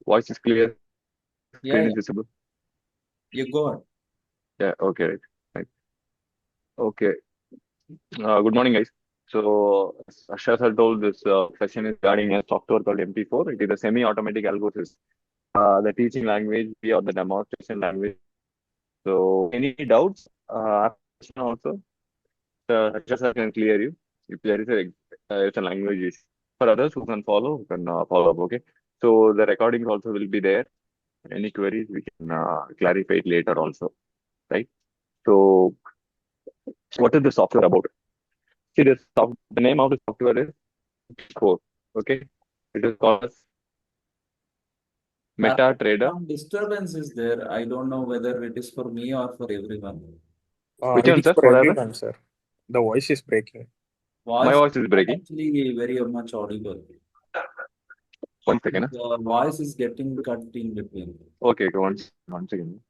Voice is clear. Yeah, Screen is yeah. visible. You go on. Yeah. Okay. Right. Right. Okay. Good morning, guys. So, as Asha sir told, this session is regarding a software called MP4. It is a semi-automatic algorithm. The teaching language or the demonstration language. So, any doubts? After the session also, Asha sir can clear you if there is a language issue. For others who can follow, who can follow up. Okay. So, the recordings also will be there. Any queries, we can clarify it later also. Right. So, what is the software about? See, the name of the software is Core. Okay, it is called as MetaTrader. Some disturbance is there. I don't know whether it is for me or for everyone. Which It one, is sir? for What happened? everyone, sir. The voice is breaking. My Voice is voice is not breaking. actually very much audible. One second. Huh? The voice is getting cut in between. Okay, okay, one second.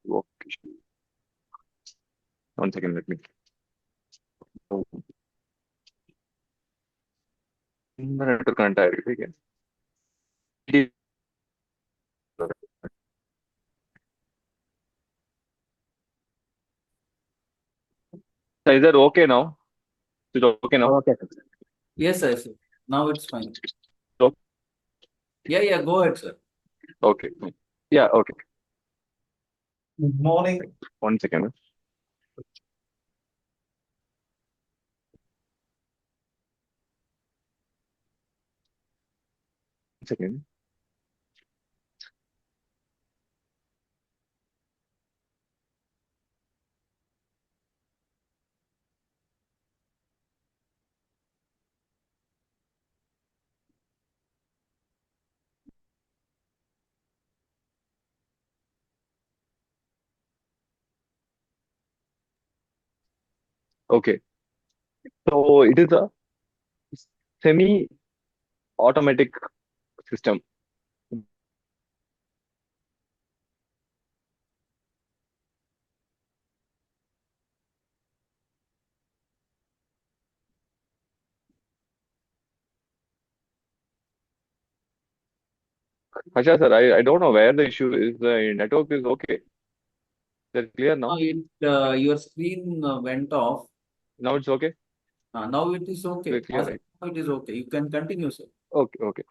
Okay. One second, let me. Network current ठीक है. Is that okay now? Is it okay now? Okay. Yes, sir. Now it's fine. So, Yeah, yeah, go ahead, sir. okay. Yeah, okay. Good morning. One second. One second. Okay. So it is a semi-automatic system. Harsha sir, I don't know where the issue is. The network is okay. That's clear now. Your screen went off. Now it's okay. Now it is okay. It's clear, As right? now it is okay. You can continue, sir. Okay, okay.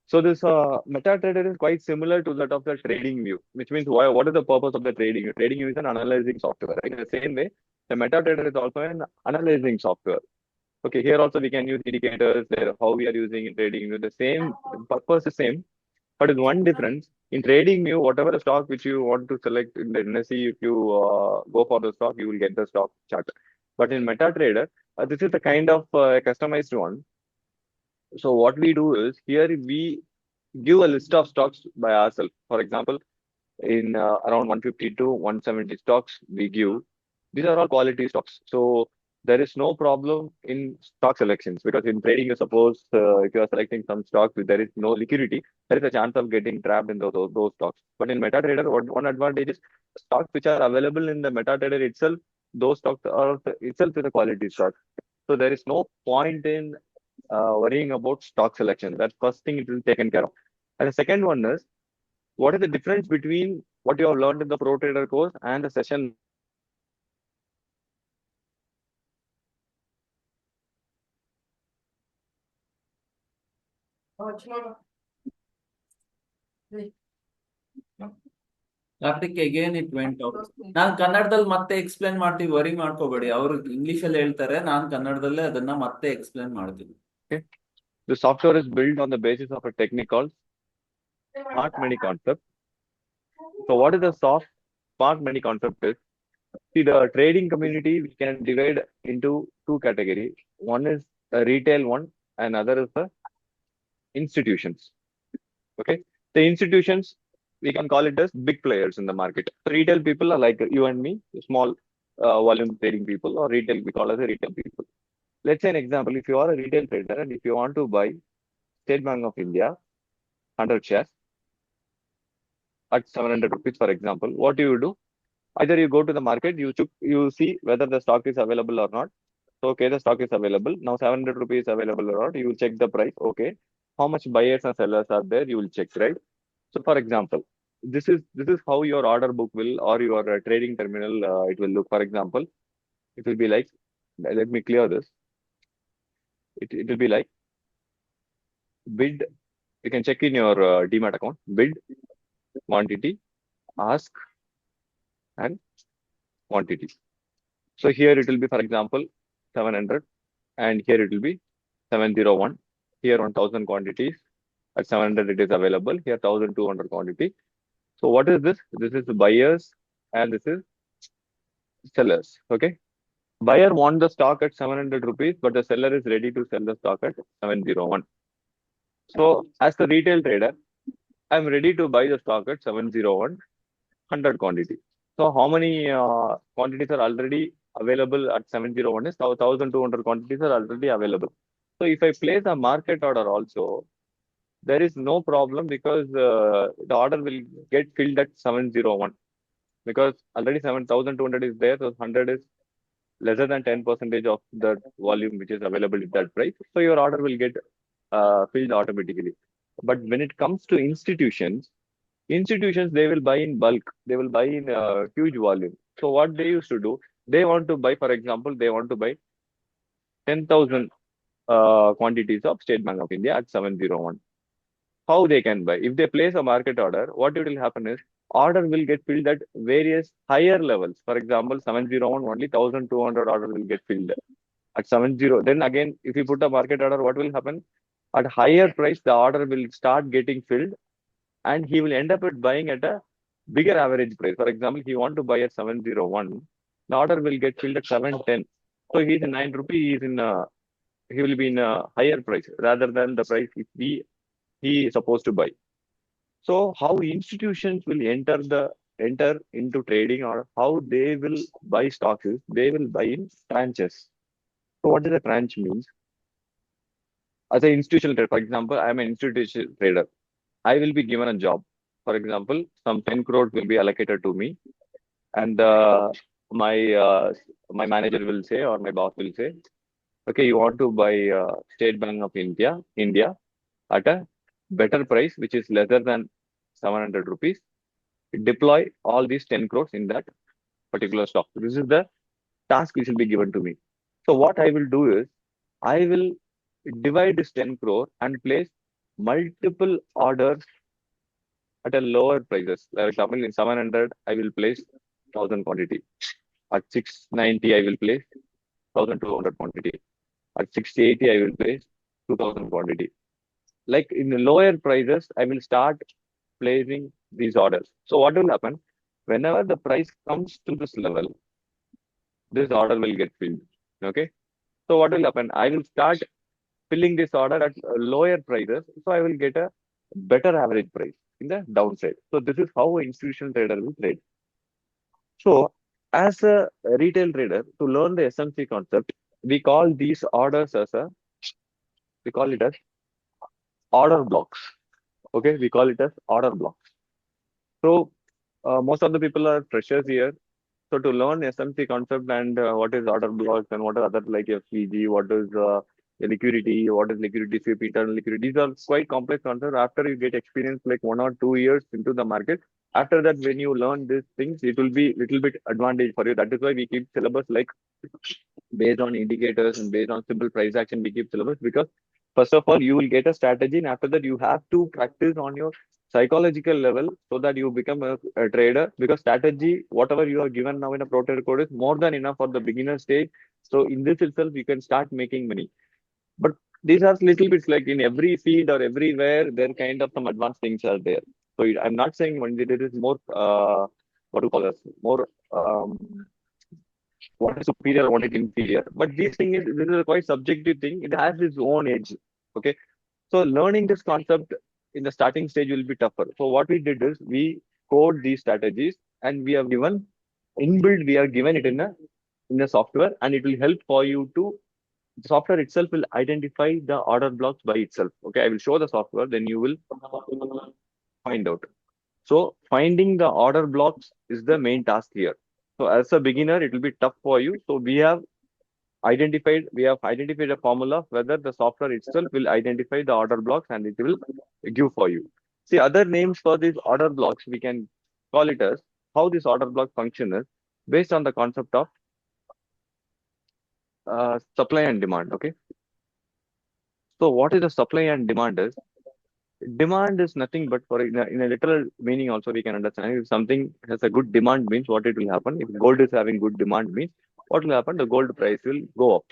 So this MetaTrader is quite similar to that of the trading view, which means what is the purpose of the trading view? Trading view is an analyzing software, right? In the same way, the MetaTrader is also an analyzing software. Okay, here also we can use indicators, there how we are using in trading view. The same purpose is same, but with one difference. In trading view, whatever the stock which you want to select in the NSE, if you go for the stock, you will get the stock chart. But in MetaTrader, this is the kind of customized one. So what we do is here we give a list of stocks by ourselves. For example, in around 150 to 170 stocks we give. These are all quality stocks. So there is no problem in stock selections because in trading, you suppose if you are selecting some stocks, there is no liquidity, there is a chance of getting trapped in those stocks. But in MetaTrader, one advantage is stocks which are available in the MetaTrader itself, those stocks are itself is a quality stock. So there is no point in worrying about stock selection. That's first thing it will taken care of. And the second one is what is the difference between what you have learned in the Pro Trader course and the session? Karthik again it went out. ನಾನು ಕನ್ನಡದಲ್ಲಿ ಮತ್ತೆ explain ಮಾಡ್ತೀವಿ, worry ಮಾಡ್ಕೋಬೇಡಿ. ಅವರು English ಅಲ್ಲಿ ಹೇಳ್ತಾರೆ, ನಾನು ಕನ್ನಡದಲ್ಲೇ ಅದನ್ನ ಮತ್ತೆ ಎಕ್ಸ್ಪ್ಲೇನ್ ಮಾಡ್ತೀನಿ. Okay. The software is built on the basis of a technique called smart money concept. So what is the smart money concept is? See, the trading community we can divide into two categories. One is a retail one, and other is the institutions. Okay, the institutions we can call it as big players in the market. Retail people are like you and me, small volume trading people, or retail we call as a retail people. Let's say an example: if you are a retail trader and if you want to buy State Bank of India 100 shares at 700 rupees, for example, what do? Either you go to the market, you see whether the stock is available or not. So, okay, the stock is available. Now 700 rupees available or not. You will check the price. Okay. How much buyers and sellers are there? You will check, right? So, for example, this is how your order book will or your trading terminal it will look. For example, it will be like, let me clear this. It will be like bid. You can check in your Demat account. Bid, quantity, ask, and quantity. So here it will be, for example, 700, and here it will be 701. Here 1000 quantities at 700 it is available. Here 1200 quantity. So what is this? This is buyers and this is sellers. Okay. Buyer want the stock at 700 rupees, but the seller is ready to sell the stock at 701. So as the retail trader, I'm ready to buy the stock at 701, 100 quantity. So how many quantities are already available at 701 is 1200 quantities are already available. So if I place a market order also, there is no problem because the order will get filled at 701 because already 7200 is there, so 100 is lesser than 10 percentage of the volume which is available at that price. So your order will get filled automatically. But when it comes to institutions they will buy in bulk, they will buy in huge volume. So what they used to do, they want to buy, for example, they want to buy 10,000 quantities of State Bank of India at 701. How they can buy? If they place a market order, what it will happen is order will get filled at various higher levels. For example, 701 only 1200 order will get filled at 70. Then again, if you put a market order, what will happen? At higher price, the order will start getting filled and he will end up at buying at a bigger average price. For example, he want to buy at 701, the order will get filled at 710. So he's in 9 rupee, he will be in a higher price rather than the price he is supposed to buy. So how institutions will enter into trading or how they will buy stocks is they will buy in tranches. So what does a tranche means? As an institutional trader, for example, I am an institutional trader. I will be given a job. For example, some 10 crores will be allocated to me, and my uh, my manager will say or my boss will say, okay, you want to buy State Bank of India at a better price, which is lesser than 700 rupees. Deploy all these 10 crores in that particular stock. This is the task which will be given to me. So what I will do is I will divide this 10 crore and place multiple orders at a lower prices. For example, in 700, I will place 1000 quantity. At 690, I will place 1200 quantity. At 680, I will place 2000 quantity. Like in the lower prices, I will start placing these orders. So what will happen? Whenever the price comes to this level, this order will get filled. Okay. So what will happen? I will start filling this order at lower prices. So I will get a better average price in the downside. So this is how an institutional trader will trade. So as a retail trader, to learn the SMC concept, we call these orders we call it as order blocks. Okay. We call it as order blocks. So most of the people are freshers here. So to learn SMC concept and what is order blocks and what are other like FVG, what is liquidity, what is liquidity sweep, internal liquidity, these are quite complex concepts. After you get experience like 1 or 2 years into the market, after that when you learn these things, it will be little bit advantage for you. That is why we keep syllabus like based on indicators and based on simple price action, we keep syllabus because first of all, you will get a strategy and after that you have to practice on your psychological level so that you become a trader because strategy, whatever you are given now in a pro trader code is more than enough for the beginner stage. So in this itself, you can start making money. But these are little bits like in every field or everywhere, there kind of some advanced things are there. So I'm not saying when there is more, what do you call this, more what is superior, what is inferior. But this is a quite subjective thing. It has its own edge. Okay. So learning this concept in the starting stage will be tougher. So what we did is we code these strategies and we have given inbuilt, we are given it in a software and it will help for you to the software itself will identify the order blocks by itself. Okay. I will show the software, then you will find out. So finding the order blocks is the main task here. So as a beginner, it will be tough for you. So we have we have identified a formula whether the software itself will identify the order blocks and it will give for you. See, other names for these order blocks, we can call it as how this order block function is based on the concept of supply and demand. Okay. So what is the supply and demand is? Demand is nothing but for in a literal meaning also we can understand if something has a good demand means what it will happen. If gold is having good demand means what will happen? The gold price will go up.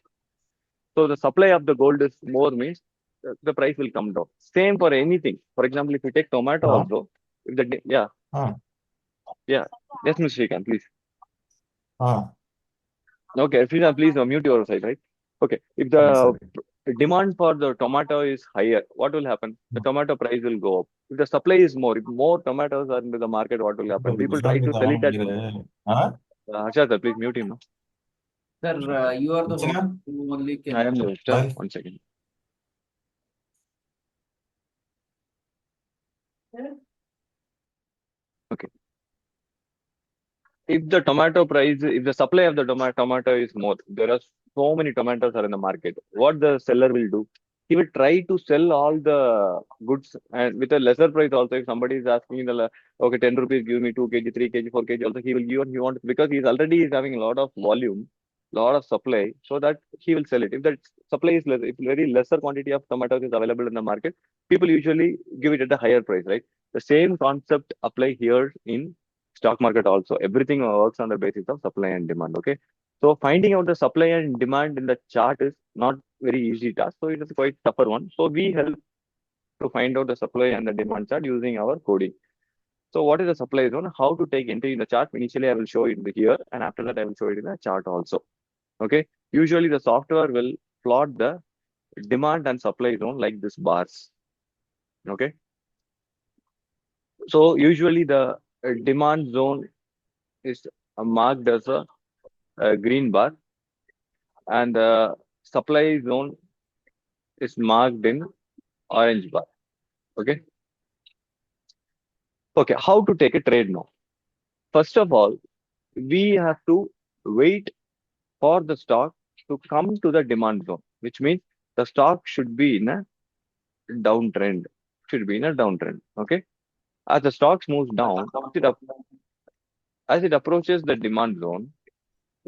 So the supply of the gold is more means the price will come down. Same for anything. For example, if you take tomato Hello? also, if the yeah Ah, yeah yes, Mr. Srikanth, please. ah, Okay, Srikanth, please mute your side, right? Okay, if the sorry. demand for the tomato is higher, what will happen? The tomato price will go up. If the supply is more, if more tomatoes are into the market, what will happen? People try to sell it at. Harsha sir, please mute him. No? Sir, you are the Achana? host who only I can. am the host. Bye. 1 second. Okay. If the tomato price, if the supply of the tomato is more, there are so many tomatoes are in the market. What the seller will do? He will try to sell all the goods and with a lesser price also. If somebody is asking okay, 10 rupees, give me 2 kg, 3 kg, 4 kg also, he will give and he wants because he's already is having a lot of volume, lot of supply, so that he will sell it. If that supply is less, if very lesser quantity of tomatoes is available in the market, people usually give it at a higher price, right? The same concept apply here in stock market also. Everything works on the basis of supply and demand. Okay. So finding out the supply and demand in the chart is not very easy task. So it is quite tougher one. So we help to find out the supply and the demand chart using our coding. So what is the supply zone? How to take entry in the chart? Initially, I will show it here, and after that, I will show it in the chart also. Okay. Usually, the software will plot the demand and supply zone like this bars. Okay. So usually the demand zone is marked as a green bar, and the supply zone is marked in orange bar. Okay. Okay. How to take a trade now? First of all, we have to wait for the stock to come to the demand zone, which means the stock should be in a downtrend. Should be in a downtrend. Okay. As the stocks moves down, as it approaches the demand zone,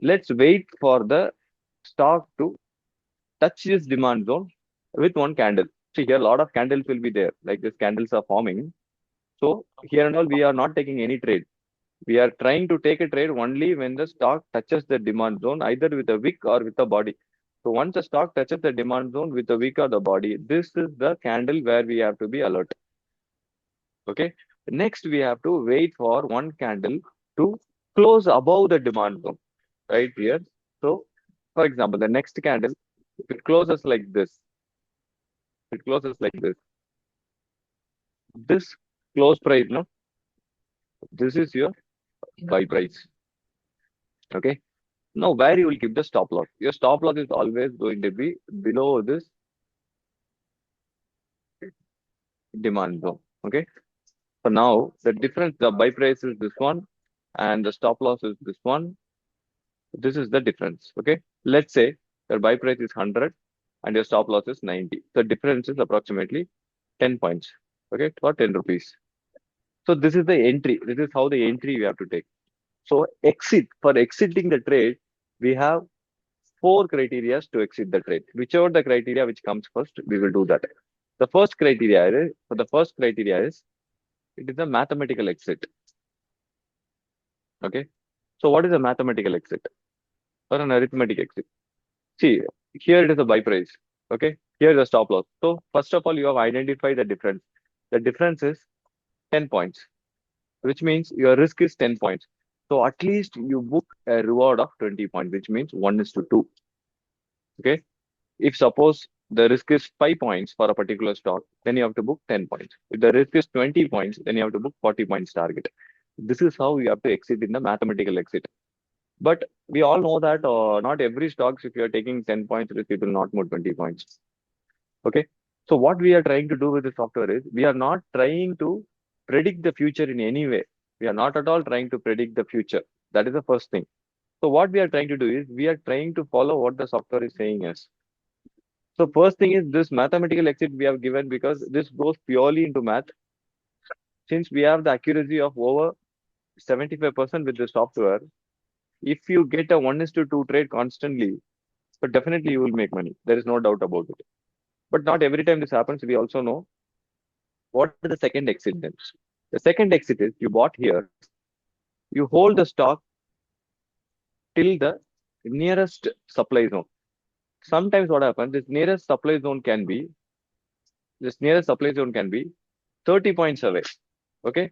let's wait for the stock to touch this demand zone with one candle. See here, a lot of candles will be there. Like these candles are forming. So here and all, we are not taking any trade. We are trying to take a trade only when the stock touches the demand zone, either with a wick or with a body. So once the stock touches the demand zone with the wick or the body, this is the candle where we have to be alert. Okay. Next, we have to wait for one candle to close above the demand zone right here. So, for example, the next candle, if it closes like this, it closes like this. This close price, no? This is your buy price. Okay. Now, where you will keep the stop loss? Your stop loss is always going to be below this demand zone. Okay. So now the difference, the buy price is this one, and the stop loss is this one. This is the difference. Okay. Let's say your buy price is 100 and your stop loss is 90. The difference is approximately 10 points. Okay. For 10 rupees. So this is the entry. This is how the entry we have to take. So for exiting the trade, we have 4 criteria to exit the trade. Whichever the criteria which comes first, we will do that. The first criteria is it is a mathematical exit. Okay. So what is a mathematical exit or an arithmetic exit? See, here it is a buy price. Okay. Here is a stop loss. So first of all, you have identified the difference. The difference is 10 points, which means your risk is 10 points. So at least you book a reward of 20 points, which means 1:2. Okay. If suppose the risk is 5 points for a particular stock, then you have to book 10 points. If the risk is 20 points, then you have to book 40 points target. This is how you have to exit in the mathematical exit. But we all know that not every stocks, if you are taking 10 points risk, it will not move 20 points. Okay. So what we are trying to do with the software is we are not trying to predict the future in any way. We are not at all trying to predict the future. That is the first thing. So what we are trying to do is we are trying to follow what the software is saying us. So first thing is this mathematical exit we have given because this goes purely into math. Since we have the accuracy of over 75% with the software, if you get a 1:2 trade constantly, but definitely you will make money. There is no doubt about it. But not every time this happens. We also know what is the second exit then. The second exit is you bought here, you hold the stock till the nearest supply zone. Sometimes what happens, this nearest supply zone can be 30 points away. Okay.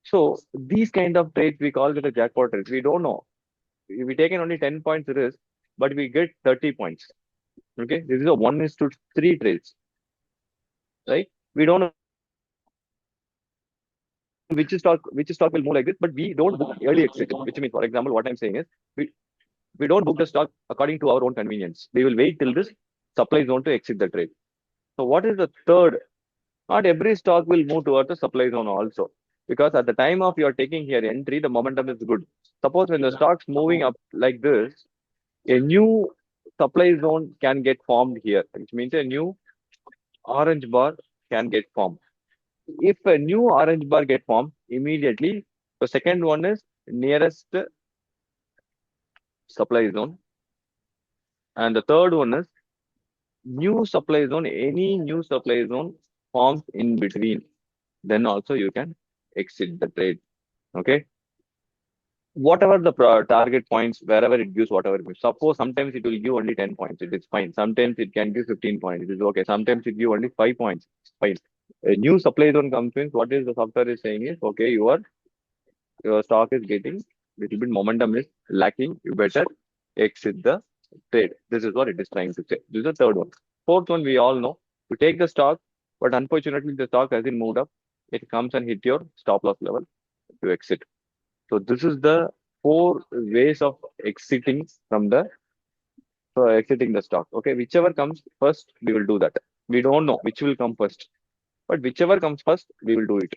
So these kind of trades we call it a jackpot trades. We don't know. We taken only 10 points risk, but we get 30 points. Okay. This is a 1:3 trades, right? We don't know which stock will move like this, but we don't book early exit, which means, for example, what I'm saying is we, we don't book the stock according to our own convenience. We will wait till this supply zone to exit the trade. So what is the third? Not every stock will move towards the supply zone also. Because at the time of your taking here entry, the momentum is good. Suppose when the stock's moving up like this, a new supply zone can get formed here, which means a new orange bar can get formed. If a new orange bar get formed, immediately the second one is nearest supply zone, and the third one is new supply zone. Any new supply zone forms in between, then also you can exit the trade. Okay. Whatever the target points, wherever it gives, whatever it gives. Suppose sometimes it will give only 10 points, it is fine. Sometimes it can give 15 points, it is okay. Sometimes it give only 5 points, fine. A new supply zone comes in, what is the software is saying is, okay, your stock is getting little bit momentum is lacking, you better exit the trade. This is what it is trying to say. This is the third one. Fourth one, we all know, you take the stock, but unfortunately the stock hasn't moved up. It comes and hit your stop loss level to exit. So this is the four ways of exiting from the exiting the stock. Okay, whichever comes first, we will do that. We don't know which will come first, but whichever comes first, we will do it.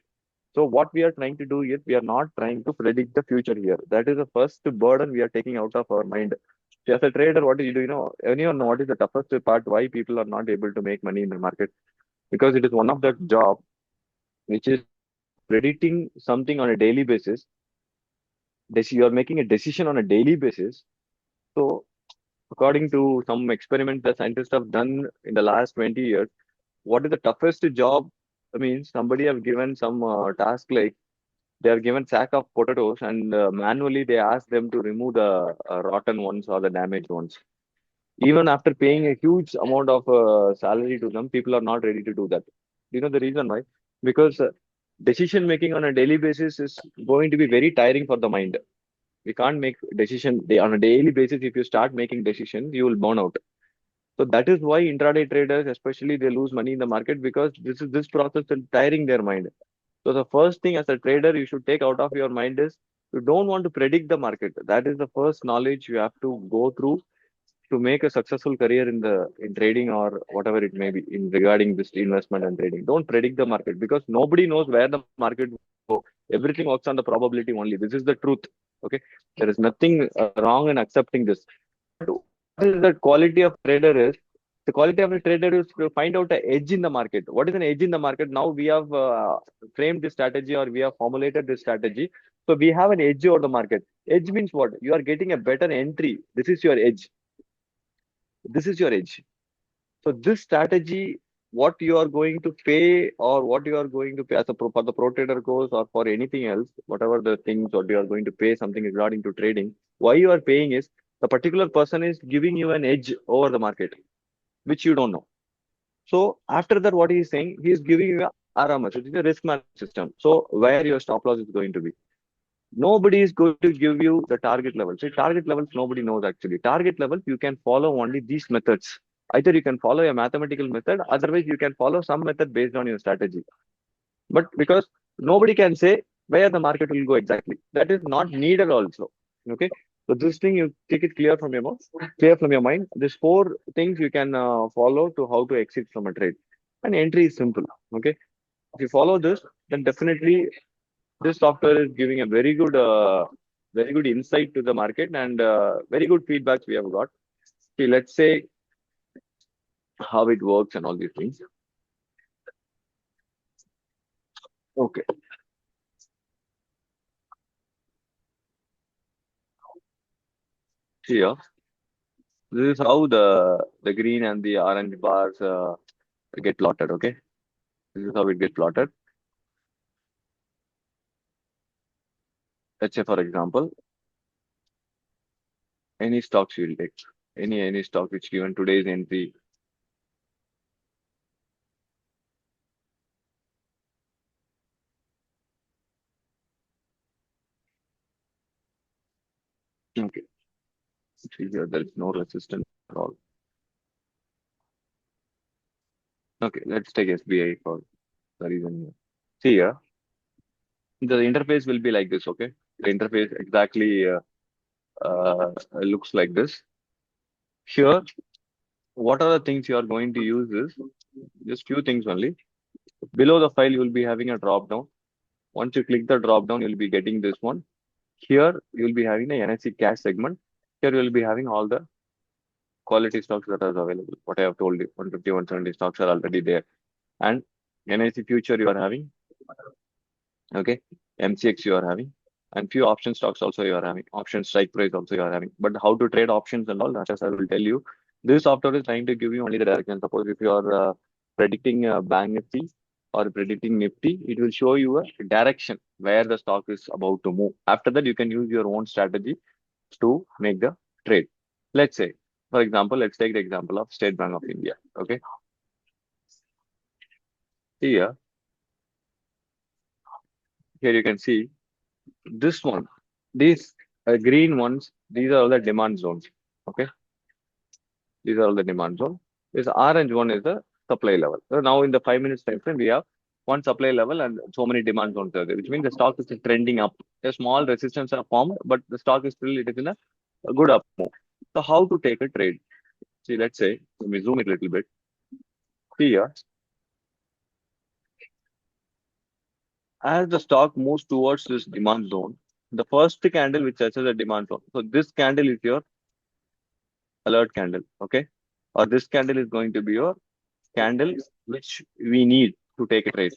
So what we are trying to do is we are not trying to predict the future here. That is the first burden we are taking out of our mind. See, as a trader, what do you do? Anyone know what is the toughest part? Why people are not able to make money in the market? Because it is one of the job which is predicting something on a daily basis. You are making a decision on a daily basis. So according to some experiment the scientists have done in the last 20 years, what is the toughest job? I mean, somebody have given some task like they are given sack of potatoes and manually they ask them to remove the rotten ones or the damaged ones. Even after paying a huge amount of salary to them, people are not ready to do that. You know the reason why? Because decision making on a daily basis is going to be very tiring for the mind. We can't make decision on a daily basis. If you start making decisions, you will burn out. So that is why intraday traders, especially, they lose money in the market because this process is tiring their mind. So the first thing as a trader you should take out of your mind is you don't want to predict the market. That is the first knowledge you have to go through to make a successful career in trading or whatever it may be in regarding this investment and trading. Don't predict the market because nobody knows where the market will go. Everything works on the probability only. This is the truth. Okay, there is nothing wrong in accepting this. But what is the quality of trader is? The quality of a trader is to find out an edge in the market. What is an edge in the market? Now we have framed this strategy or we have formulated this strategy. So we have an edge over the market. Edge means what? You are getting a better entry. This is your edge. This is your edge. So this strategy, what you are going to pay or what you are going to pay as a for the pro trader course or for anything else, whatever the things what you are going to pay something regarding to trading, why you are paying is the particular person is giving you an edge over the market, which you don't know. So after that, what he is saying, he is giving you a RMS, which is a risk management system. So where your stop loss is going to be. Nobody is going to give you the target level. So target levels, nobody knows actually. Target levels, you can follow only these methods. Either you can follow a mathematical method, otherwise you can follow some method based on your strategy. But because nobody can say where the market will go exactly, that is not needed also. Okay. So this thing you take it clear from your mouth, clear from your mind. These four things you can follow to how to exit from a trade. And entry is simple. Okay. If you follow this, then definitely this software is giving a very good very good insight to the market and very good feedbacks we have got. See, let's say how it works and all these things. Okay. Here, this is how the green and the orange bars get plotted. Okay, this is how it gets plotted. Let's say, for example, any stocks you will take, any stock which given today's entry. Okay, see here there is no resistance at all. Okay, let's take SBI for the reason here. See here, the interface will be like this. Okay, the interface exactly looks like this. Here, what are the things you are going to use is just few things only. Below the file, you will be having a drop down. Once you click the drop down, you'll be getting this one. Here, you'll be having the NSE cash segment. Here, you'll be having all the quality stocks that are available. What I have told you, 150, 170 stocks are already there. And NSE future you are having. Okay. MCX you are having. And few option stocks also you are having. Option strike price also you are having. But how to trade options and all, that I will tell you. This software is trying to give you only the direction. Suppose if you are predicting Bank Nifty or predicting Nifty, it will show you a direction where the stock is about to move. After that, you can use your own strategy to make the trade. Let's say, for example, let's take the example of State Bank of India. Okay. Here you can see this one. These green ones, these are all the demand zones. Okay. These are all the demand zone. This orange one is the supply level. So now in the 5 minutes time frame, we have one supply level and so many demand zones are there, which means the stock is trending up. A small resistance are formed, but the stock is still it is in a good up move. So how to take a trade? See, let's say, let me zoom it a little bit. Here, as the stock moves towards this demand zone, the first candle which touches the demand zone. So this candle is your alert candle, okay? Or this candle is going to be your candle which we need to take a trade.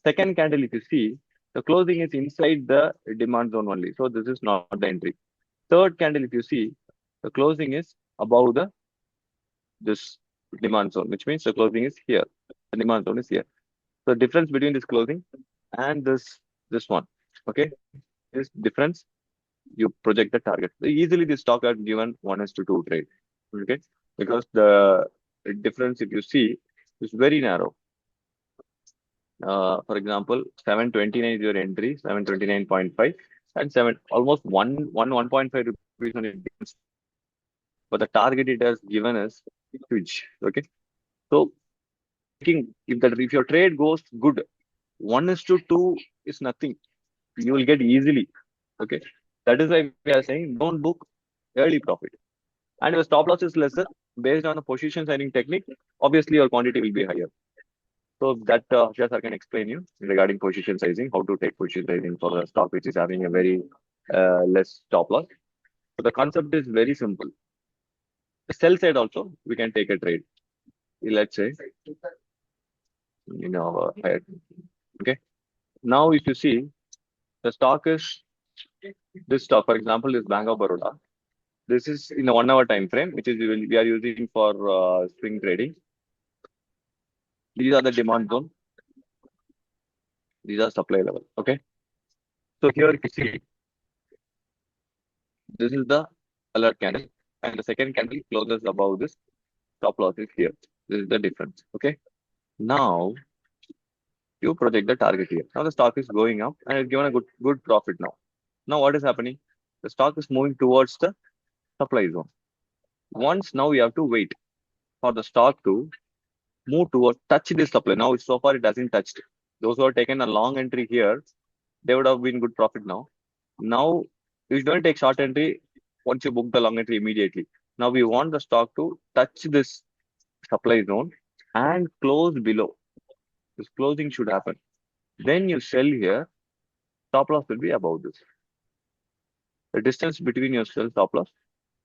Second candle, if you see, the closing is inside the demand zone only. So this is not the entry. Third candle, if you see, the closing is above the this demand zone, which means the closing is here. The demand zone is here. So difference between this closing and this one, okay, this difference you project the target. So easily this stock are given 1:2 trade, okay, because the difference if you see is very narrow. For example, 729 is your entry, 729.5, and 1.5 rupees on it. But the target it has given is huge. Okay. So if your trade goes good, 1:2 is nothing. You will get easily. Okay. That is why we are saying don't book early profit. And if the stop loss is lesser, based on the position sizing technique, obviously your quantity will be higher. So that just I can explain you regarding position sizing, how to take position sizing for a stock which is having a very less stop loss. So the concept is very simple. The sell side also we can take a trade. Let's say in our head. Okay. Now if you see the stock is this stock, for example, is Bank of Baroda. This is in a 1 hour time frame, which is we are using for swing trading. These are the demand zone. These are supply level. Okay. So here you see this is the alert candle, and the second candle closes above this. Stop loss is here. This is the difference. Okay. Now you project the target here. Now the stock is going up and it's given a good profit now. Now what is happening? The stock is moving towards the supply zone. Once now we have to wait for the stock to move towards touch this supply. Now so far it hasn't touched. Those who have taken a long entry here, they would have been good profit now. Now you don't take short entry once you book the long entry immediately. Now we want the stock to touch this supply zone and close below. This closing should happen. Then you sell here, stop loss will be above this. The distance between your sell stop loss,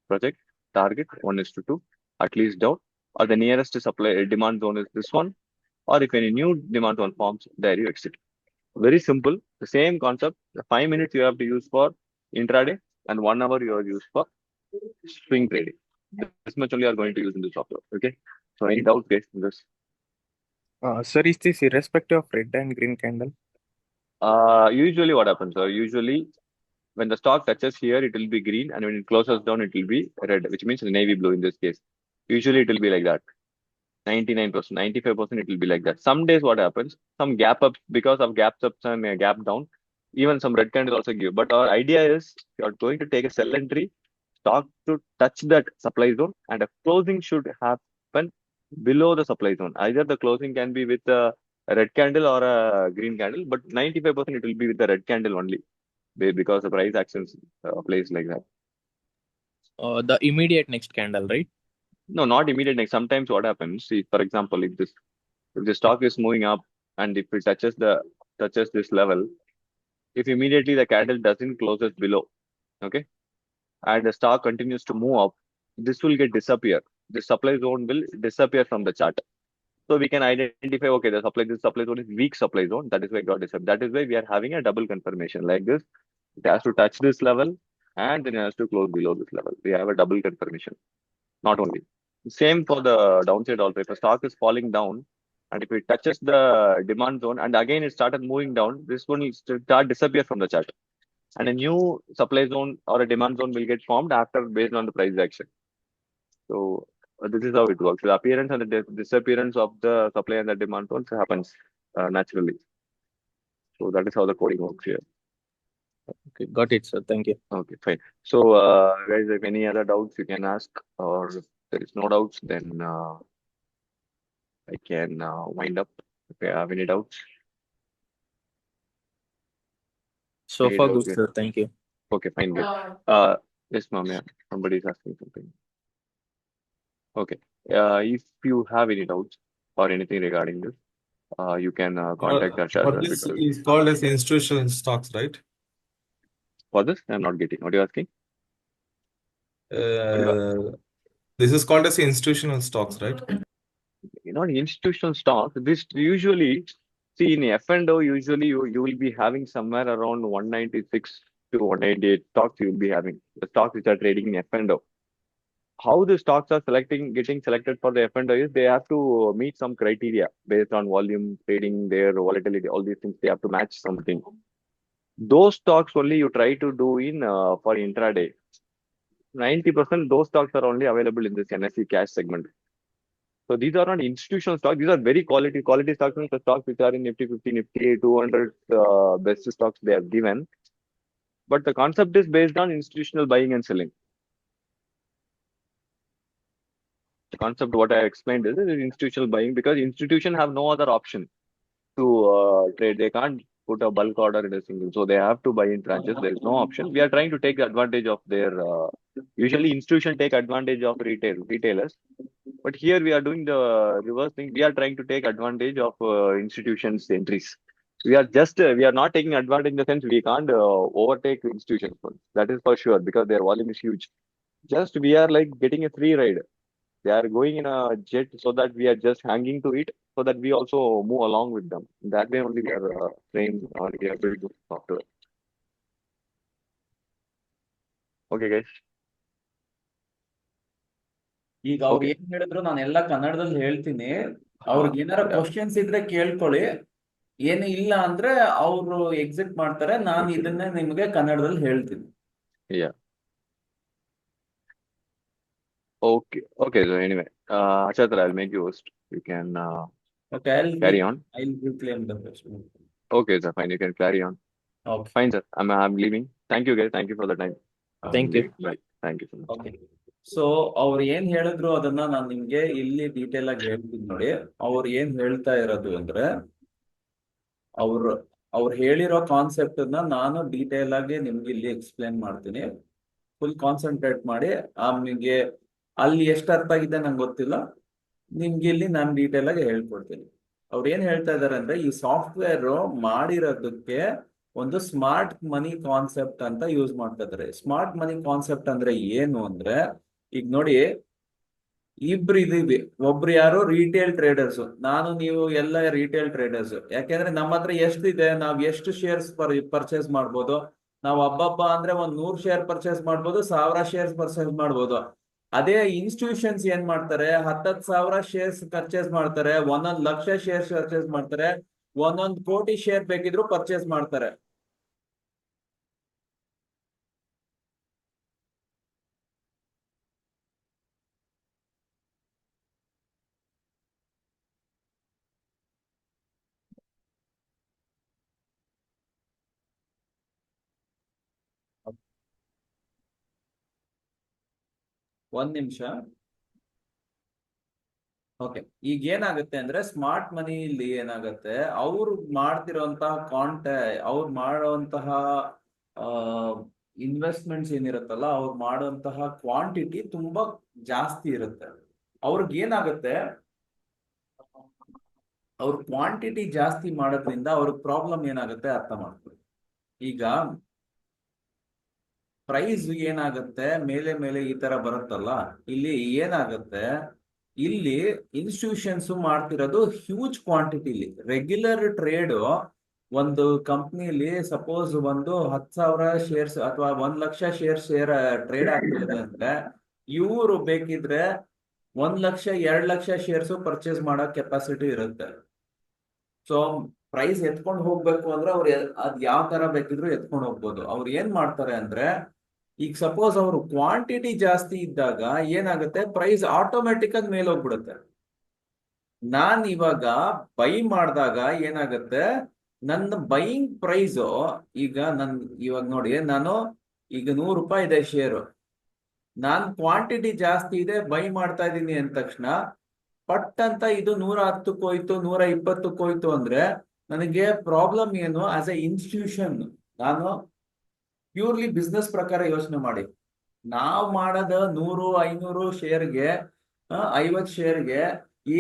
project, target 1:2, at least down, or the nearest supply demand zone is this one, or if any new demand zone forms, there you exit. Very simple. The same concept. The 5 minutes you have to use for intraday and 1 hour you are used for swing trading. This much only you are going to use in this software. Okay. So any doubts, guys, in this? Sir, is this irrespective of red and green candle? Usually what happens? Usually when the stock touches here, it will be green, and when it closes down, it will be red, which means navy blue in this case. Usually it will be like that. 99%, 95% it will be like that. Some days what happens? Some gap up because of gaps up and gap down. Even some red candle also give. But our idea is you are going to take a sell entry, stock to touch that supply zone, and a closing should happen below the supply zone. Either the closing can be with a red candle or a green candle, but 95% it will be with the red candle only because the price actions plays like that. The immediate next candle, right? No, not immediate next. Sometimes what happens, see, for example, if the stock is moving up and if it touches this level, if immediately the candle doesn't close it below, okay, and the stock continues to move up, this will get disappear. The supply zone will disappear from the chart. So we can identify, okay, this supply zone is weak supply zone. That is why it got disappeared. That is why we are having a double confirmation like this. It has to touch this level and then it has to close below this level. We have a double confirmation. Not only. Same for the downside also. If a stock is falling down and if it touches the demand zone and again it started moving down, this one will start disappear from the chart. And a new supply zone or a demand zone will get formed after based on the price action. So this is how it works. The appearance and the disappearance of the supply and the demand zones happens naturally. So that is how the coding works here. Okay, got it, sir. Thank you. Okay, fine. So guys, if any other doubts you can ask, or if there is no doubts, then I can wind up if you have any doubts. So Any far, doubts good, here? sir. Thank you. Okay, fine, good. Yes, ma'am, yeah. Somebody is asking something. Okay. If you have any doubts or anything regarding this, you can contact Ashad. But this is called as institutional stocks, right? For this, I'm not getting. What are you asking? This is called as institutional stocks, right? Not institutional stocks. This usually, see in F&O, usually you will be having somewhere around 196 to 198 stocks you will be having. The stocks which are trading in F&O. How the stocks are getting selected for the F&O is they have to meet some criteria based on volume, trading, their volatility, all these things. They have to match something. Those stocks only you try to do in for intraday. 90% those stocks are only available in this NSE cash segment. So these are not institutional stocks. These are very quality stocks, means the stocks which are in Nifty 50, Nifty 200 best stocks they have given. But the concept is based on institutional buying and selling. The concept what I explained is institutional buying because institution have no other option to trade. They can't put a bulk order in a single. So they have to buy in tranches. There is no option. We are trying to take advantage of their usually institution take advantage of retailers. But here we are doing the reverse thing. We are trying to take advantage of institutions' entries. We are not taking advantage in the sense we can't overtake institutions. That is for sure because their volume is huge. Just we are like getting a free ride. They are going in a jet so that we are just hanging to it so that we also move along with them. That way only we are trained or we are very good software. Okay, guys. ಈಗ ಅವ್ರು ಏನ್ ಹೇಳಿದ್ರು ನಾನು ಎಲ್ಲ ಕನ್ನಡದಲ್ಲಿ ಹೇಳ್ತೀನಿ. ಅವ್ರಿಗೆ ಏನಾರ ಕ್ವಶನ್ಸ್ ಇದ್ರೆ ಕೇಳ್ಕೊಳ್ಳಿ. ಏನು ಇಲ್ಲ ಅಂದ್ರೆ ಅವರು ಎಕ್ಸಿಟ್ ಮಾಡ್ತಾರೆ. ನಾನು ಇದನ್ನೇ ನಿಮ್ಗೆ ಕನ್ನಡದಲ್ಲಿ ಹೇಳ್ತೀನಿ. Yeah. Okay. So anyway, Achatra, I'll make you host. You can Okay, carry on. I'll reclaim the question. Okay, sir. Fine. You can carry on. Okay. Fine, sir. I'm leaving. Thank you, guys. Thank you for the time. Thank you. Bye. Thank you so much. Okay. So ಅವ್ರು ಏನ್ ಹೇಳಿದ್ರು ಅದನ್ನ ನಾನು ನಿಮ್ಗೆ ಇಲ್ಲಿ detail ಆಗಿ ಹೇಳ್ತೀನಿ ನೋಡಿ. ಅವ್ರು ಏನ್ ಹೇಳ್ತಾ ಇರೋದು ಅಂದ್ರೆ ಅವ್ರು ಹೇಳಿರೋ ಕಾನ್ಸೆಪ್ಟ್ ನಾನು ಡೀಟೇಲ್ ಆಗಿ ನಿಮ್ಗೆ ಇಲ್ಲಿ ಎಕ್ಸ್ಪ್ಲೇನ್ ಮಾಡ್ತೀನಿ. ಫುಲ್ ಕಾನ್ಸಂಟ್ರೇಟ್ ಮಾಡಿ ನಿಮ್ಗೆ ಅಲ್ಲಿ ಎಷ್ಟು ಅರ್ಥ ಆಗಿದೆ ನಂಗೆ ಗೊತ್ತಿಲ್ಲ. ನಿಮ್ಗೆ ಇಲ್ಲಿ ನಾನು ಡೀಟೇಲ್ ಆಗಿ ಹೇಳ್ಕೊಡ್ತೀನಿ. ಅವ್ರು ಏನ್ ಹೇಳ್ತಾ ಇದಾರೆ ಅಂದ್ರೆ ಈ ಸಾಫ್ಟ್ವೇರ್ ಮಾಡಿರೋದಕ್ಕೆ ಒಂದು ಸ್ಮಾರ್ಟ್ ಮನಿ ಕಾನ್ಸೆಪ್ಟ್ ಅಂತ ಯೂಸ್ ಮಾಡ್ತಾ ಇದ್ದಾರೆ. ಸ್ಮಾರ್ಟ್ ಮನಿ ಕಾನ್ಸೆಪ್ಟ್ ಅಂದ್ರೆ ಏನು ಅಂದ್ರೆ, ಈಗ ನೋಡಿ, ಇಬ್ರು ಇದೀವಿ. ಒಬ್ರು ಯಾರು ರಿಟೇಲ್ ಟ್ರೇಡರ್ಸ್, ನಾನು ನೀವು ಎಲ್ಲ ರಿಟೇಲ್ ಟ್ರೇಡರ್ಸ್. ಯಾಕೆಂದ್ರೆ ನಮ್ಮ ಹತ್ರ ಎಷ್ಟಿದೆ, ನಾವ್ ಎಷ್ಟು ಶೇರ್ಸ್ ಪರ್ಚೇಸ್ ಮಾಡ್ಬೋದು. ನಾವು ಹಬ್ಬ ಅಂದ್ರೆ 100 ಶೇರ್ ಪರ್ಚೇಸ್ ಮಾಡ್ಬೋದು, 1000 ಶೇರ್ಸ್ ಪರ್ಚೇಸ್ ಮಾಡ್ಬೋದು. ಅದೇ ಇನ್ಸ್ಟಿಟ್ಯೂಷನ್ಸ್ ಏನ್ ಮಾಡ್ತಾರೆ, 10,000 ಶೇರ್ಸ್ ಪರ್ಚೇಸ್ ಮಾಡ್ತಾರೆ, 1,00,000 ಶೇರ್ಸ್ ಪರ್ಚೇಸ್ ಮಾಡ್ತಾರೆ, 1,ಕೋಟಿ ಶೇರ್ ಬೇಕಿದ್ರು ಪರ್ಚೇಸ್ ಮಾಡ್ತಾರೆ. ಒಂದ್ ನಿಮಿಷ. ಓಕೆ, ಈಗ ಏನಾಗುತ್ತೆ ಅಂದ್ರೆ ಸ್ಮಾರ್ಟ್ ಮನಿಲಿ ಏನಾಗುತ್ತೆ, ಅವ್ರು ಮಾಡ್ತಿರೋಂತಹ ಅವ್ರು ಮಾಡುವಂತಹ ಇನ್ವೆಸ್ಟ್ಮೆಂಟ್ಸ್ ಏನಿರುತ್ತಲ್ಲ, ಅವ್ರು ಮಾಡುವಂತಹ ಕ್ವಾಂಟಿಟಿ ತುಂಬಾ ಜಾಸ್ತಿ ಇರುತ್ತೆ. ಅವ್ರಿಗೆ ಏನಾಗುತ್ತೆ, ಅವ್ರ ಕ್ವಾಂಟಿಟಿ ಜಾಸ್ತಿ ಮಾಡೋದ್ರಿಂದ ಅವ್ರಿಗೆ ಪ್ರಾಬ್ಲಮ್ ಏನಾಗುತ್ತೆ ಅರ್ಥ ಮಾಡ್ಕೊಳ್ಳಿ. ಈಗ ಪ್ರೈಸ್ ಏನಾಗುತ್ತೆ, ಮೇಲೆ ಮೇಲೆ ಈ ತರ ಬರುತ್ತಲ್ಲ, ಇಲ್ಲಿ ಏನಾಗುತ್ತೆ, ಇಲ್ಲಿ ಇನ್ಸ್ಟಿಟ್ಯೂಷನ್ಸ್ ಮಾಡ್ತಿರೋದು ಹ್ಯೂಜ್ ಕ್ವಾಂಟಿಟಿಲಿ. ರೆಗ್ಯುಲರ್ ಟ್ರೇಡ್ ಒಂದು ಕಂಪ್ನಿಲಿ ಸಪೋಸ್ ಒಂದು 10,000 ಶೇರ್ಸ್ ಅಥವಾ 1,00,000 ಶೇರ್ ಟ್ರೇಡ್ ಆಗ್ತಿದೆ ಅಂದ್ರೆ, ಇವರು ಬೇಕಿದ್ರೆ 1,00,000 2,00,000 ಶೇರ್ಸ್ ಪರ್ಚೇಸ್ ಮಾಡೋ ಕೆಪಾಸಿಟಿ ಇರುತ್ತೆ. ಸೊ ಪ್ರೈಸ್ ಎತ್ಕೊಂಡು ಹೋಗ್ಬೇಕು ಅಂದ್ರೆ ಅವ್ರು ಅದ್ ಯಾವ ತರ ಬೇಕಿದ್ರು ಎತ್ಕೊಂಡು ಹೋಗ್ಬೋದು. ಅವ್ರು ಏನ್ ಮಾಡ್ತಾರೆ ಅಂದ್ರೆ, ಈಗ ಸಪೋಸ್ ಅವರು ಕ್ವಾಂಟಿಟಿ ಜಾಸ್ತಿ ಇದ್ದಾಗ ಏನಾಗುತ್ತೆ, ಪ್ರೈಸ್ ಆಟೋಮೆಟಿಕ್ ಆಗಿ ಮೇಲೆ ಹೋಗ್ಬಿಡುತ್ತೆ. ನಾನ್ ಇವಾಗ ಬೈ ಮಾಡಿದಾಗ ಏನಾಗುತ್ತೆ, ನನ್ನ ಬೈಯಿಂಗ್ ಪ್ರೈಸ್ ಈಗ ಇವಾಗ ನೋಡಿ, ನಾನು ಈಗ 100 ರೂಪಾಯಿ ಇದೆ ಶೇರು, ನಾನ್ ಕ್ವಾಂಟಿಟಿ ಜಾಸ್ತಿ ಇದೆ, ಬೈ ಮಾಡ್ತಾ ಇದ್ದೀನಿ ಅಂದ ತಕ್ಷಣ ಪಟ್ ಅಂತ ಇದು 110 ಹೋಯ್ತು, 120 ಹೋಯ್ತು ಅಂದ್ರೆ ನನಗೆ ಪ್ರಾಬ್ಲಮ್ ಏನು? ಆಸ್ ಎ ಇನ್ಸ್ಟಿಟ್ಯೂಷನ್, ನಾನು ಪ್ಯೂರ್ಲಿ ಬಿಸ್ನೆಸ್ ಪ್ರಕಾರ ಯೋಚನೆ ಮಾಡಿ, ನಾವು ಮಾಡೋದ 100 500 ಶೇರ್ಗೆ 50 ಶೇರ್ಗೆ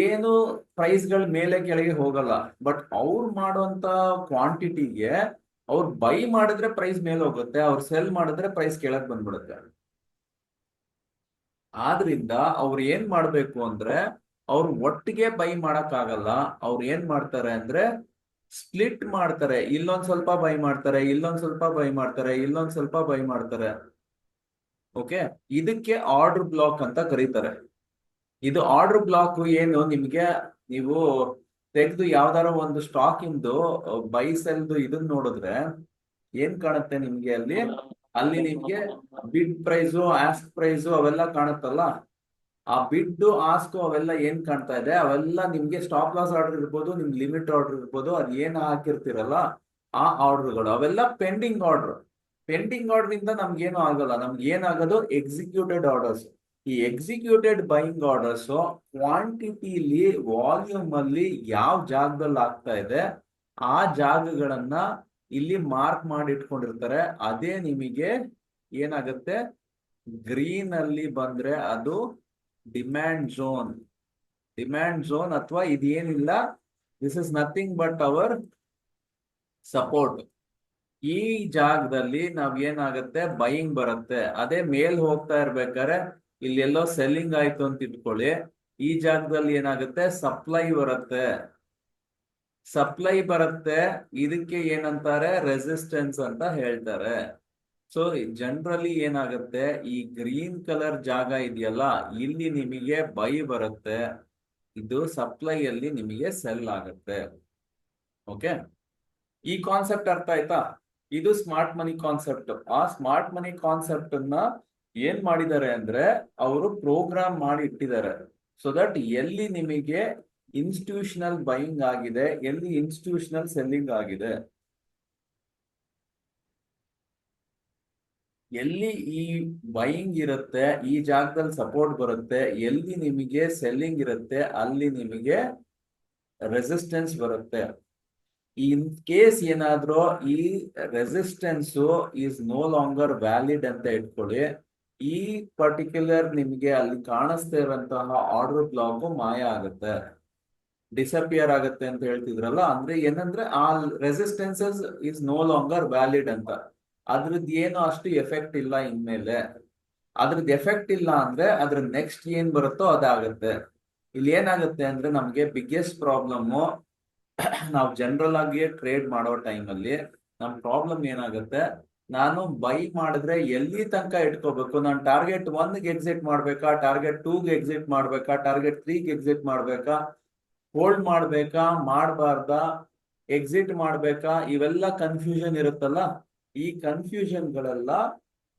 ಏನು ಪ್ರೈಸ್ಗಳ ಮೇಲೆ ಕೆಳಗೆ ಹೋಗಲ್ಲ. ಬಟ್ ಅವ್ರು ಮಾಡುವಂತ ಕ್ವಾಂಟಿಟಿಗೆ ಅವ್ರು ಬೈ ಮಾಡಿದ್ರೆ ಪ್ರೈಸ್ ಮೇಲೆ ಹೋಗುತ್ತೆ, ಅವ್ರು ಸೆಲ್ ಮಾಡಿದ್ರೆ ಪ್ರೈಸ್ ಕೆಳಗೆ ಬಂದ್ಬಿಡುತ್ತೆ. ಆದ್ರಿಂದ ಅವ್ರು ಏನ್ ಮಾಡ್ಬೇಕು ಅಂದ್ರೆ, ಅವ್ರು ಒಟ್ಟಿಗೆ ಬೈ ಮಾಡಕ್ ಆಗಲ್ಲ. ಅವ್ರು ಏನ್ ಮಾಡ್ತಾರೆ ಅಂದ್ರೆ ಸ್ಪ್ಲಿಟ್ ಮಾಡ್ತಾರೆ. ಇಲ್ಲೊಂದ್ ಸ್ವಲ್ಪ ಬೈ ಮಾಡ್ತಾರೆ, ಇಲ್ಲೊಂದ್ ಸ್ವಲ್ಪ ಬೈ ಮಾಡ್ತಾರೆ, ಇಲ್ಲೊಂದ್ ಸ್ವಲ್ಪ ಬೈ ಮಾಡ್ತಾರೆ. ಓಕೆ, ಇದಕ್ಕೆ ಆರ್ಡರ್ ಬ್ಲಾಕ್ ಅಂತ ಕರೀತಾರೆ. ಇದು ಆರ್ಡರ್ ಬ್ಲಾಕ್ ಏನು, ನಿಮ್ಗೆ ನೀವು ತೆಗೆದು ಯಾವ್ದಾರ ಒಂದು ಸ್ಟಾಕ್ ಇಂದು ಬೈ ಸೆಲ್ದು ಇದನ್ನ ನೋಡಿದ್ರೆ ಏನ್ ಕಾಣುತ್ತೆ ನಿಮ್ಗೆ? ಅಲ್ಲಿ ನಿಮ್ಗೆ ಬಿಡ್ ಪ್ರೈಸು, ಆಸ್ಕ್ ಪ್ರೈಸು ಅವೆಲ್ಲ ಕಾಣುತ್ತಲ್ಲ. ಆ ಬಿಡ್ ಆಸ್ಕ್ ಅವೆಲ್ಲ ಏನ್ ಕಾಣ್ತಾ ಇದೆ, ಅವೆಲ್ಲ ನಿಮ್ಗೆ ಸ್ಟಾಪ್ ಲಾಸ್ ಆರ್ಡರ್ ಇರ್ಬೋದು, ನಿಮ್ ಲಿಮಿಟ್ ಆರ್ಡರ್ ಇರ್ಬೋದು, ಅದ್ ಏನ್ ಹಾಕಿರ್ತಿರಲ್ಲ ಆ ಆರ್ಡರ್ಗಳು, ಅವೆಲ್ಲ ಪೆಂಡಿಂಗ್ ಆರ್ಡರ್. ಪೆಂಡಿಂಗ್ ಆರ್ಡರ್ ಇಂದ ನಮ್ಗೇನು ಆಗಲ್ಲ. ನಮ್ಗೆ ಏನಾಗೋದು ಎಕ್ಸಿಕ್ಯೂಟೆಡ್ ಆರ್ಡರ್ಸ್. ಈ ಎಕ್ಸಿಕ್ಯೂಟೆಡ್ ಬೈಯಿಂಗ್ ಆರ್ಡರ್ಸ್ ಕ್ವಾಂಟಿಟಿಲಿ, ವಾಲ್ಯೂಮ್ ಅಲ್ಲಿ ಯಾವ ಜಾಗದಲ್ಲಿ ಆಗ್ತಾ ಇದೆ ಆ ಜಾಗಗಳನ್ನ ಇಲ್ಲಿ ಮಾರ್ಕ್ ಮಾಡಿ ಇಟ್ಕೊಂಡಿರ್ತಾರೆ. ಅದೇ ನಿಮಗೆ ಏನಾಗುತ್ತೆ, ಗ್ರೀನ್ ಅಲ್ಲಿ ಬಂದ್ರೆ ಅದು ಡಿಮ್ಯಾಂಡ್ ಝೋನ್. ಡಿಮ್ಯಾಂಡ್ ಝೋನ್ ಅಥವಾ ಇದೇನಿಲ್ಲ, this is nothing but our support. ಈ ಜಾಗದಲ್ಲಿ ನಾವ್ ಏನಾಗುತ್ತೆ, ಬೈಯಿಂಗ್ ಬರುತ್ತೆ. ಅದೇ ಮೇಲ್ ಹೋಗ್ತಾ ಇರ್ಬೇಕಾದ್ರೆ ಇಲ್ಲೆಲ್ಲೋ ಸೆಲ್ಲಿಂಗ್ ಆಯ್ತು ಅಂತ ಇಟ್ಕೊಳ್ಳಿ, ಈ ಜಾಗದಲ್ಲಿ ಏನಾಗುತ್ತೆ, ಸಪ್ಲೈ ಬರುತ್ತೆ. ಇದಕ್ಕೆ ಏನಂತಾರೆ, ರೆಸಿಸ್ಟೆನ್ಸ್ ಅಂತ ಹೇಳ್ತಾರೆ. ಸೊ ಜನರಲಿ ಏನಾಗುತ್ತೆ, ಈ ಗ್ರೀನ್ ಕಲರ್ ಜಾಗ ಇದೆಯಲ್ಲ, ಇಲ್ಲಿ ನಿಮಗೆ ಬೈ ಬರುತ್ತೆ, ಇದು ಸಪ್ಲೈ ಅಲ್ಲಿ ನಿಮಗೆ ಸೆಲ್ ಆಗುತ್ತೆ. ಓಕೆ, ಈ ಕಾನ್ಸೆಪ್ಟ್ ಅರ್ಥ ಆಯ್ತಾ? ಇದು ಸ್ಮಾರ್ಟ್ ಮನಿ ಕಾನ್ಸೆಪ್ಟ್. ಆ ಸ್ಮಾರ್ಟ್ ಮನಿ ಕಾನ್ಸೆಪ್ಟ್ ಅನ್ನ ಏನ್ ಮಾಡಿದ್ದಾರೆ ಅಂದ್ರೆ, ಅವರು ಪ್ರೋಗ್ರಾಮ್ ಮಾಡಿ ಇಟ್ಟಿದ್ದಾರೆ. ಸೊ ದಟ್ ಎಲ್ಲಿ ನಿಮಗೆ ಇನ್ಸ್ಟಿಟ್ಯೂಷನಲ್ ಬೈಯಿಂಗ್ ಆಗಿದೆ, ಎಲ್ಲಿ ಇನ್ಸ್ಟಿಟ್ಯೂಷನಲ್ ಸೆಲ್ಲಿಂಗ್ ಆಗಿದೆ, ಎಲ್ಲಿ ಈ ಬೈಯಿಂಗ್ ಇರುತ್ತೆ ಈ ಜಾಗದಲ್ಲಿ ಸಪೋರ್ಟ್ ಬರುತ್ತೆ, ಎಲ್ಲಿ ನಿಮಗೆ ಸೆಲ್ಲಿಂಗ್ ಇರುತ್ತೆ ಅಲ್ಲಿ ನಿಮಗೆ ರೆಸಿಸ್ಟೆನ್ಸ್ ಬರುತ್ತೆ. ಇನ್ ಕೇಸ್ ಏನಾದ್ರೂ ಈ resistance is no longer valid ಅಂತ ಇಟ್ಕೊಳ್ಳಿ, ಈ ಪರ್ಟಿಕ್ಯುಲರ್ ನಿಮಗೆ ಅಲ್ಲಿ ಕಾಣಿಸ್ತಾ ಇರುವಂತಹ ಆರ್ಡರ್ ಬ್ಲಾಕ್ ಮಾಯ ಆಗುತ್ತೆ. ಡಿಸಪಿಯರ್ ಆಗುತ್ತೆ ಅಂತ ಹೇಳ್ತಿದ್ರಲ್ಲ, ಅಂದ್ರೆ ಏನಂದ್ರೆ ಆ resistances is no longer valid ಅಂತ. ಅದ್ರದ್ದು ಏನು ಅಷ್ಟು ಎಫೆಕ್ಟ್ ಇಲ್ಲ ಇನ್ಮೇಲೆ. ಅದ್ರದ್ದು ಎಫೆಕ್ಟ್ ಇಲ್ಲ ಅಂದ್ರೆ ಅದ್ರ ನೆಕ್ಸ್ಟ್ ಏನ್ ಬರುತ್ತೋ ಅದಾಗುತ್ತೆ. ಇಲ್ಲಿ ಏನಾಗುತ್ತೆ ಅಂದ್ರೆ ನಮ್ಗೆ ಬಿಗ್ಗೆಸ್ಟ್ ಪ್ರಾಬ್ಲಮ್, ನಾವು ಜನರಲ್ ಆಗಿ ಟ್ರೇಡ್ ಮಾಡೋ ಟೈಮಲ್ಲಿ ನಮ್ ಪ್ರಾಬ್ಲಮ್ ಏನಾಗುತ್ತೆ, ನಾನು ಬೈ ಮಾಡಿದ್ರೆ ಎಲ್ಲಿ ತನಕ ಇಟ್ಕೋಬೇಕು, ನಾನು ಟಾರ್ಗೆಟ್ 1ಗೆ ಎಕ್ಸಿಟ್ ಮಾಡ್ಬೇಕಾ, ಟಾರ್ಗೆಟ್ 2ಗೆ ಎಕ್ಸಿಟ್ ಮಾಡ್ಬೇಕಾ, ಟಾರ್ಗೆಟ್ 3ಗೆ ಎಕ್ಸಿಟ್ ಮಾಡ್ಬೇಕಾ, ಹೋಲ್ಡ್ ಮಾಡ್ಬೇಕಾ, ಮಾಡಬಾರ್ದಾ, ಎಕ್ಸಿಟ್ ಮಾಡ್ಬೇಕಾ, ಇವೆಲ್ಲ ಕನ್ಫ್ಯೂಷನ್ ಇರುತ್ತಲ್ಲ. ಈ ಕನ್ಫ್ಯೂಷನ್ ಗಳೆಲ್ಲ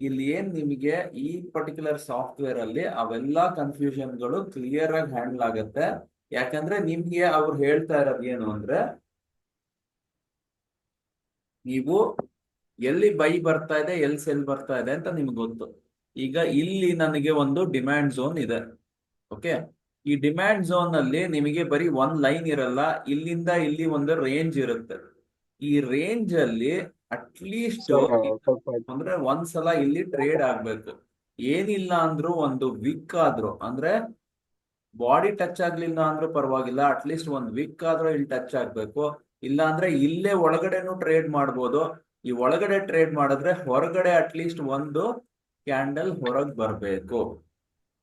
ಇಲ್ಲಿ ಏನ್ ನಿಮಗೆ ಈ ಪರ್ಟಿಕ್ಯುಲರ್ ಸಾಫ್ಟ್ವೇರ್ ಅಲ್ಲಿ ಅವೆಲ್ಲ ಕನ್ಫ್ಯೂಷನ್ ಗಳು ಕ್ಲಿಯರ್ ಆಗಿ ಹ್ಯಾಂಡಲ್ ಆಗುತ್ತೆ. ಯಾಕಂದ್ರೆ ನಿಮ್ಗೆ ಅವ್ರು ಹೇಳ್ತಾ ಇರೋದು ಏನು ಅಂದ್ರೆ, ನೀವು ಎಲ್ಲಿ ಬೈ ಬರ್ತಾ ಇದೆ, ಎಲ್ಲಿ ಸೆಲ್ ಬರ್ತಾ ಇದೆ ಅಂತ ನಿಮ್ಗೆ ಗೊತ್ತು. ಈಗ ಇಲ್ಲಿ ನನಗೆ ಒಂದು ಡಿಮ್ಯಾಂಡ್ ಝೋನ್ ಇದೆ. ಓಕೆ, ಈ ಡಿಮ್ಯಾಂಡ್ ಝೋನ್ ಅಲ್ಲಿ ನಿಮಗೆ ಬರೀ ಒಂದ್ ಲೈನ್ ಇರಲ್ಲ, ಇಲ್ಲಿಂದ ಇಲ್ಲಿ ಒಂದು ರೇಂಜ್ ಇರುತ್ತೆ. ಈ ರೇಂಜ್ ಅಲ್ಲಿ ಅಟ್ಲೀಸ್ಟ್ ಸರ್ ಸ್ವಲ್ಪ ಅಂದ್ರೆ ಒಂದ್ಸಲ ಇಲ್ಲಿ ಟ್ರೇಡ್ ಆಗ್ಬೇಕು. ಏನಿಲ್ಲ ಅಂದ್ರೂ ಒಂದು ವೀಕ್ ಆದ್ರೂ, ಅಂದ್ರೆ ಬಾಡಿ ಟಚ್ ಆಗ್ಲಿಲ್ಲ ಅಂದ್ರೂ ಪರವಾಗಿಲ್ಲ, ಅಟ್ಲೀಸ್ಟ್ ಒಂದ್ ವೀಕ್ ಆದ್ರೂ ಇಲ್ಲಿ ಟಚ್ ಆಗ್ಬೇಕು. ಇಲ್ಲ ಅಂದ್ರೆ ಇಲ್ಲೇ ಒಳಗಡೆನು ಟ್ರೇಡ್ ಮಾಡ್ಬೋದು. ಈ ಒಳಗಡೆ ಟ್ರೇಡ್ ಮಾಡಿದ್ರೆ ಹೊರಗಡೆ ಅಟ್ಲೀಸ್ಟ್ ಒಂದು ಕ್ಯಾಂಡಲ್ ಹೊರಗ್ ಬರ್ಬೇಕು.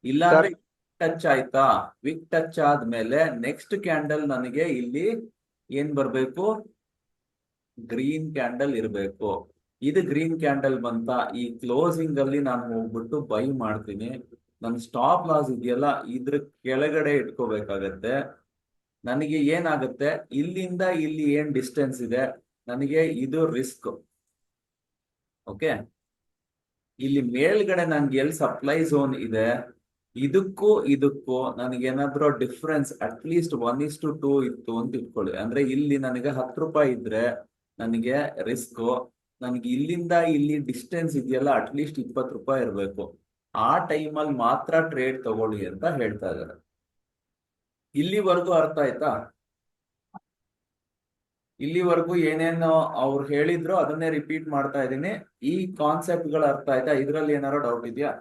ಇಲ್ಲ ಅಂದ್ರೆ ಸರ್ ಟಚ್ ಆಯ್ತಾ, ವಿಕ್ ಟಚ್ ಆದ್ಮೇಲೆ ನೆಕ್ಸ್ಟ್ ಕ್ಯಾಂಡಲ್ ನನಗೆ ಇಲ್ಲಿ ಏನ್ ಬರ್ಬೇಕು, ಗ್ರೀನ್ ಕ್ಯಾಂಡಲ್ ಇರಬೇಕು. ಇದು ಗ್ರೀನ್ ಕ್ಯಾಂಡಲ್ ಬಂತ, ಈ ಕ್ಲೋಸಿಂಗ್ ಅಲ್ಲಿ ನಾನು ಹೋಗ್ಬಿಟ್ಟು ಬೈ ಮಾಡ್ತೀನಿ. ನನ್ನ ಸ್ಟಾಪ್ ಲಾಸ್ ಇದೆಯಲ್ಲ ಇದ್ರ ಕೆಳಗಡೆ ಇಟ್ಕೋಬೇಕಾಗತ್ತೆ. ನನಗೆ ಏನಾಗುತ್ತೆ, ಇಲ್ಲಿಂದ ಇಲ್ಲಿ ಏನ್ ಡಿಸ್ಟೆನ್ಸ್ ಇದೆ, ನನಗೆ ಇದು ರಿಸ್ಕ್. ಓಕೆ, ಇಲ್ಲಿ ಮೇಲ್ಗಡೆ ನನ್ಗೆ ಎಲ್ಲಿ ಸಪ್ಲೈ ಝೋನ್ ಇದೆ, ಇದಕ್ಕೂ ನನಗೇನಾದ್ರೂ ಡಿಫ್ರೆನ್ಸ್ ಅಟ್ಲೀಸ್ಟ್ 1:2 ಇತ್ತು ಅಂತ ಇಟ್ಕೊಳ್ಳಿ. ಅಂದ್ರೆ ಇಲ್ಲಿ ನನಗೆ 10 ರೂಪಾಯಿ ಇದ್ರೆ ನನಗೆ ರಿಸ್ಕ್, ನನಗೆ ಇಲ್ಲಿಂದ ಇಲ್ಲಿ ಡಿಸ್ಟೆನ್ಸ್ ಇದೆಯಲ್ಲ ಅಟ್ಲೀಸ್ಟ್ 20 ರೂಪಾಯಿ ಇರಬೇಕು. ಆ ಟೈಮಲ್ಲಿ ಮಾತ್ರ ಟ್ರೇಡ್ ತಗೊಳ್ಳಿ ಅಂತ ಹೇಳ್ತಾ ಇದ್ದಾರೆ. ಇಲ್ಲಿವರೆಗೂ ಅರ್ಥ ಆಯ್ತಾ? ಇಲ್ಲಿವರೆಗೂ ಏನೇನು ಅವ್ರು ಹೇಳಿದ್ರು ಅದನ್ನೇ ರಿಪೀಟ್ ಮಾಡ್ತಾ ಇದ್ದೀನಿ. ಈ ಕಾನ್ಸೆಪ್ಟ್ ಗಳು ಅರ್ಥ ಆಯ್ತಾ? ಇದ್ರಲ್ಲಿ ಏನಾರು ಡೌಟ್ ಇದೆಯಾ?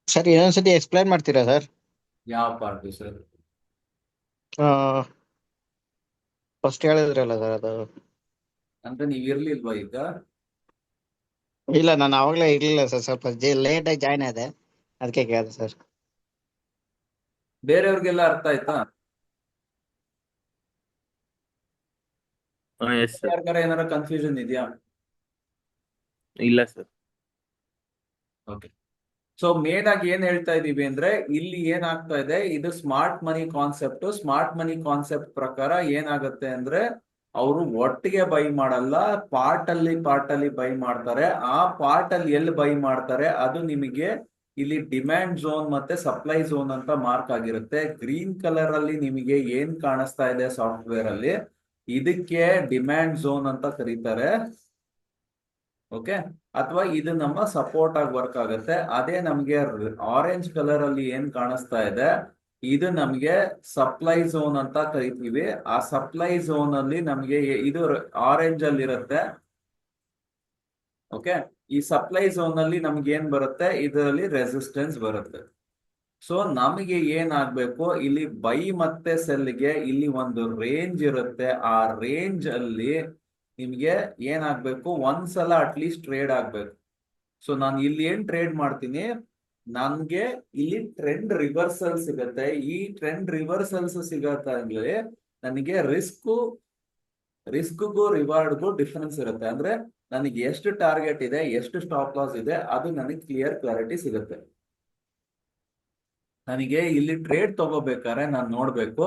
ಸರ್ ಇನ್ನೊಂದ್ಸತಿ ಎಕ್ಸ್ಪ್ಲೈನ್ ಮಾಡ್ತೀರಾ ಸರ್? ಯಾವ ಪಾರ್ಟ್ ಸರ್? ಫಸ್ಟ್ ಹೇಳಿದ್ರಲ್ಲ ಸರ್ ಅದು. ಅಂದ್ರೆ ನೀವ್ ಇರ್ಲಿಲ್ವಾ ಈಗ? ಇಲ್ಲ, ನಾನು ಅವಾಗಲೇ ಇರ್ಲಿಲ್ಲ ಸರ್, ಸ್ವಲ್ಪ ಲೇಟ್ ಆಗಿ ಜಾಯ್ನ್ ಆದೆ, ಅದಕ್ಕೆ ಕೇಳಿದೆ ಸರ್. ಬೇರೆಯವ್ರಿಗೆಲ್ಲ ಅರ್ಥ ಆಯ್ತಾ? Yes sir. ಯಾರ್ಗಾರ ಏನಾರ ಕನ್ಫ್ಯೂಷನ್ ಇದೆಯಾ? ಇಲ್ಲ ಸರ್. ಓಕೆ, ಸೊ ಮೇನ್ ಆಗಿ ಏನ್ ಹೇಳ್ತಾ ಇದೀವಿ ಅಂದ್ರೆ, ಇಲ್ಲಿ ಏನಾಗ್ತಾ ಇದೆ, ಇದು ಸ್ಮಾರ್ಟ್ ಮನಿ ಕಾನ್ಸೆಪ್ಟ್. ಸ್ಮಾರ್ಟ್ ಮನಿ ಕಾನ್ಸೆಪ್ಟ್ ಪ್ರಕಾರ ಏನಾಗುತ್ತೆ ಅಂದ್ರೆ, ಅವರು ಒಟ್ಟಿಗೆ ಬೈ ಮಾಡಲ್ಲ, ಪಾರ್ಟ್ ಅಲ್ಲಿ ಬೈ ಮಾಡ್ತಾರೆ. ಆ ಪಾರ್ಟ್ ಅಲ್ಲಿ ಎಲ್ಲಿ ಬೈ ಮಾಡ್ತಾರೆ ಅದು ನಿಮಗೆ ಇಲ್ಲಿ ಡಿಮ್ಯಾಂಡ್ ಝೋನ್ ಮತ್ತೆ ಸಪ್ಲೈ ಝೋನ್ ಅಂತ ಮಾರ್ಕ್ ಆಗಿರುತ್ತೆ. ಗ್ರೀನ್ ಕಲರ್ ಅಲ್ಲಿ ನಿಮಗೆ ಏನ್ ಕಾಣಿಸ್ತಾ ಇದೆ ಸಾಫ್ಟ್ವೇರ್ ಅಲ್ಲಿ, ಇದಕ್ಕೆ ಡಿಮ್ಯಾಂಡ್ ಝೋನ್ ಅಂತ ಕರೀತಾರೆ. ಓಕೆ, ಅಥವಾ ಇದು ನಮ್ಮ ಸಪೋರ್ಟ್ ಆಗಿ ವರ್ಕ್ ಆಗುತ್ತೆ. ಅದೇ ನಮ್ಗೆ ಆರೆಂಜ್ ಕಲರ್ ಅಲ್ಲಿ ಏನ್ ಕಾಣಿಸ್ತಾ ಇದೆ, ಇದು ನಮ್ಗೆ ಸಪ್ಲೈ ಝೋನ್ ಅಂತ ಕರಿತೀವಿ. ಆ ಸಪ್ಲೈ ಝೋನ್ ಅಲ್ಲಿ ನಮ್ಗೆ ಇದು ಆರೆಂಜ್ ಅಲ್ಲಿ ಇರುತ್ತೆ. ಓಕೆ, ಈ ಸಪ್ಲೈ ಝೋನ್ ಅಲ್ಲಿ ನಮ್ಗೆ ಏನ್ ಬರುತ್ತೆ, ಇದರಲ್ಲಿ ರೆಸಿಸ್ಟೆನ್ಸ್ ಬರುತ್ತೆ. ಸೊ ನಮಗೆ ಏನಾಗ್ಬೇಕು, ಇಲ್ಲಿ ಬೈ ಮತ್ತೆ ಸೆಲ್ಗೆ ಇಲ್ಲಿ ಒಂದು ರೇಂಜ್ ಇರುತ್ತೆ. ಆ ರೇಂಜ್ ಅಲ್ಲಿ ನಿಮ್ಗೆ ಏನಾಗ್ಬೇಕು, ಒಂದ್ಸಲ ಅಟ್ಲೀಸ್ಟ್ ಟ್ರೇಡ್ ಆಗ್ಬೇಕು. ಸೊ ನಾನು ಇಲ್ಲಿ ಏನ್ ಟ್ರೇಡ್ ಮಾಡ್ತೀನಿ, ನನ್ಗೆ ಇಲ್ಲಿ ಟ್ರೆಂಡ್ ರಿವರ್ಸಲ್ ಸಿಗತ್ತೆ. ಈ ಟ್ರೆಂಡ್ ರಿವರ್ಸಲ್ಸ್ ಸಿಗತ್ತೆ ನನಗೆ ರಿಸ್ಕ್ಗೂ ರಿವಾರ್ಡ್ಗೂ ಡಿಫರೆನ್ಸ್ ಇರುತ್ತೆ. ಅಂದ್ರೆ ನನಗೆ ಎಷ್ಟು ಟಾರ್ಗೆಟ್ ಇದೆ, ಎಷ್ಟು ಸ್ಟಾಪ್ ಲಾಸ್ ಇದೆ, ಅದು ನನಗೆ ಕ್ಲಾರಿಟಿ ಸಿಗುತ್ತೆ. ನನಗೆ ಇಲ್ಲಿ ಟ್ರೇಡ್ ತಗೋಬೇಕಾದ್ರೆ ನಾನು ನೋಡ್ಬೇಕು,